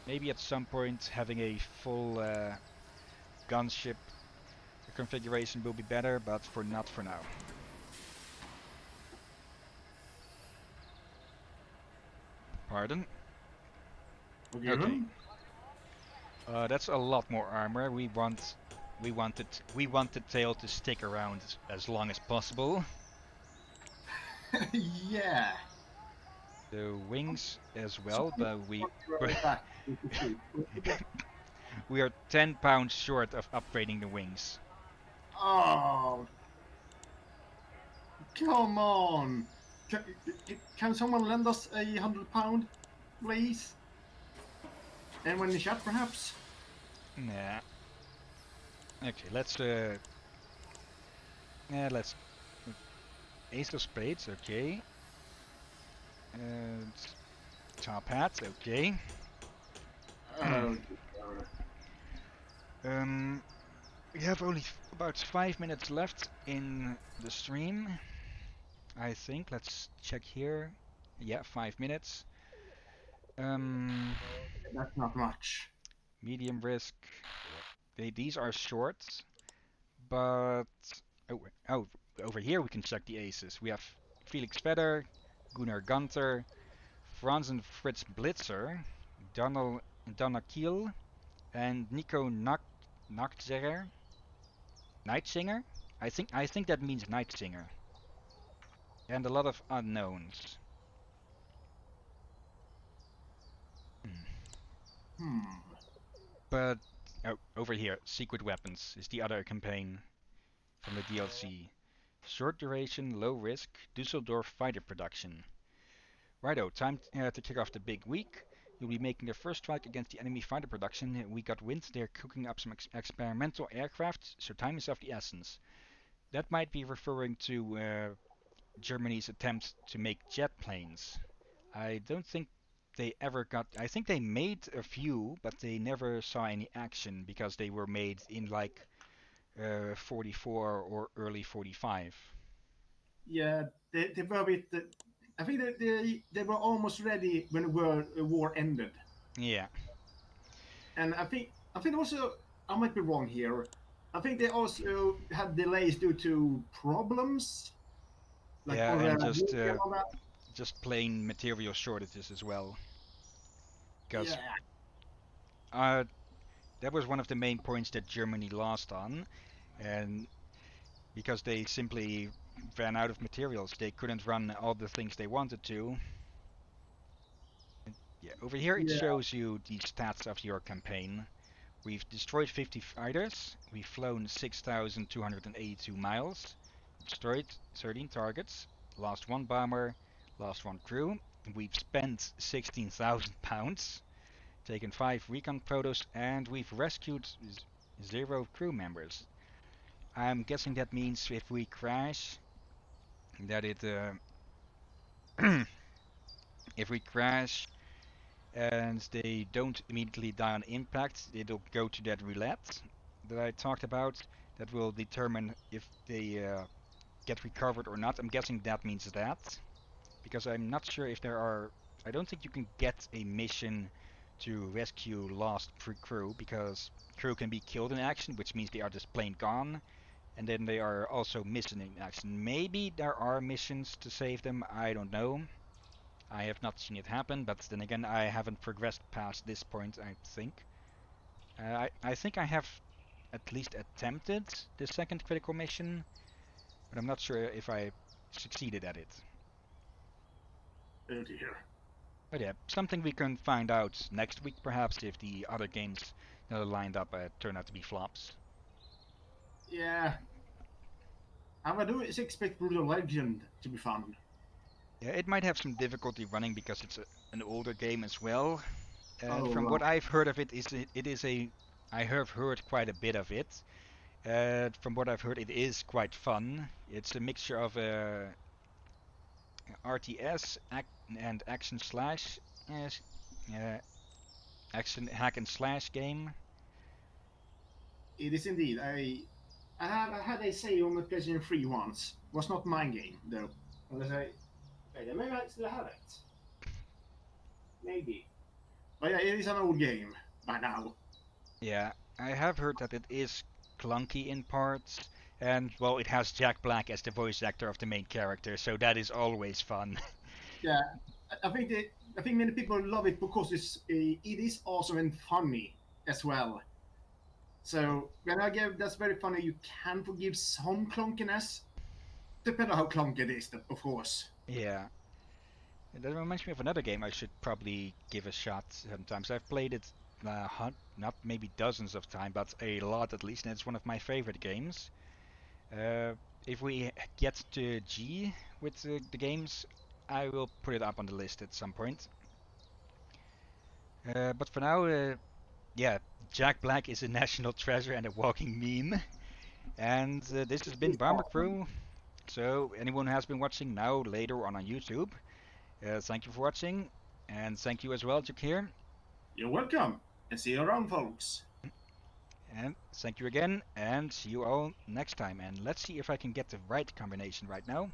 Maybe at some point having a full gunship configuration will be better, but for not for now. Pardon? Okay. Forgiven? That's a lot more armor. We want the tail to stick around as long as possible. Yeah. The wings as So well, but back. we are 10 pounds short of upgrading the wings. Oh, come on. Can, can someone lend us £100, please? Anyone in the chat, perhaps? Nah. Okay, let's Ace of Spades, okay. And top hat, okay. Oh, um, we have only about 5 minutes left in the stream, I think. Let's check here. Yeah, 5 minutes. Um, that's not much. medium risk. These are short, but oh, oh, over here we can check the aces. We have Felix Vedder, Gunnar Gunther, Franz and Fritz Blitzer, Donna Kiel, and Nico Nachtzerer. Night Singer? I think that means Night Singer. And a lot of unknowns. Hmm. Hmm. But oh, over here, Secret Weapons is the other campaign from the DLC. Short duration, low risk, Dusseldorf fighter production. Righto, time to kick off the big week. You'll be making the first strike against the enemy fighter production. We got wind they're cooking up some experimental aircraft, so time is of the essence. That might be referring to Germany's attempt to make jet planes. I don't think they ever got. I think they made a few, but they never saw any action because they were made in like 44 or early 45. Yeah, they were a bit. I think they were almost ready when the war ended, Yeah, and I think also I might be wrong here. I think they also had delays due to problems, like yeah, on and reliability and all that. just plain material shortages as well. Because Yeah, uh, that was one of the main points that Germany lost on, and because they simply ran out of materials, they couldn't run all the things they wanted to. Yeah, over here it yeah, shows you the stats of your campaign. We've destroyed 50 fighters, we've flown 6,282 miles, destroyed 13 targets, lost one bomber, lost one crew, we've spent £16,000, taken 5 recon photos, and we've rescued 0 crew members. I'm guessing that means if we crash, that it if we crash and they don't immediately die on impact, it'll go to that roulette that I talked about. That will determine if they get recovered or not. I'm guessing that means that, because I'm not sure if there are. I don't think you can get a mission to rescue lost crew because crew can be killed in action, which means they are just plain gone, and then they are also missing in action. Maybe there are missions to save them. I don't know. I have not seen it happen, but then again, I haven't progressed past this point, I think. I think I have at least attempted the second critical mission, but I'm not sure if I succeeded at it. oh dear. But yeah, something we can find out next week, perhaps, if the other games that are lined up turn out to be flops. Yeah, I do expect Brutal Legend to be fun. Yeah, it might have some difficulty running because it's an older game as well. And Oh from right. what I've heard of it, it is a I have heard quite a bit of it. From what I've heard, it is quite fun. It's a mixture of RTS and action slash, uh, uh, action hack and slash game. It is indeed. I had a say on the PlayStation 3 once. Was not my game though. Unless maybe I still have it. Maybe. But yeah, it is an old game by now. Yeah, I have heard that it is clunky in parts, and well, it has Jack Black as the voice actor of the main character, so that is always fun. Yeah, I think many people love it because it is awesome and funny as well. So when I give that's very funny, you can forgive some clunkiness, depending on how clunky it is, of course. Yeah, that reminds me of another game I should probably give a shot sometimes. I've played it not maybe dozens of times, but a lot at least, and it's one of my favorite games. Uh, if we get to G with the games, I will put it up on the list at some point. But for now, yeah, Jack Black is a national treasure and a walking meme. And this has been It's Bomber awesome. Crew. So anyone who has been watching now, later on YouTube, thank you for watching, and thank you as well, Jakir. You're welcome, and see you around, folks. And thank you again, and see you all next time. And let's see if I can get the right combination right now.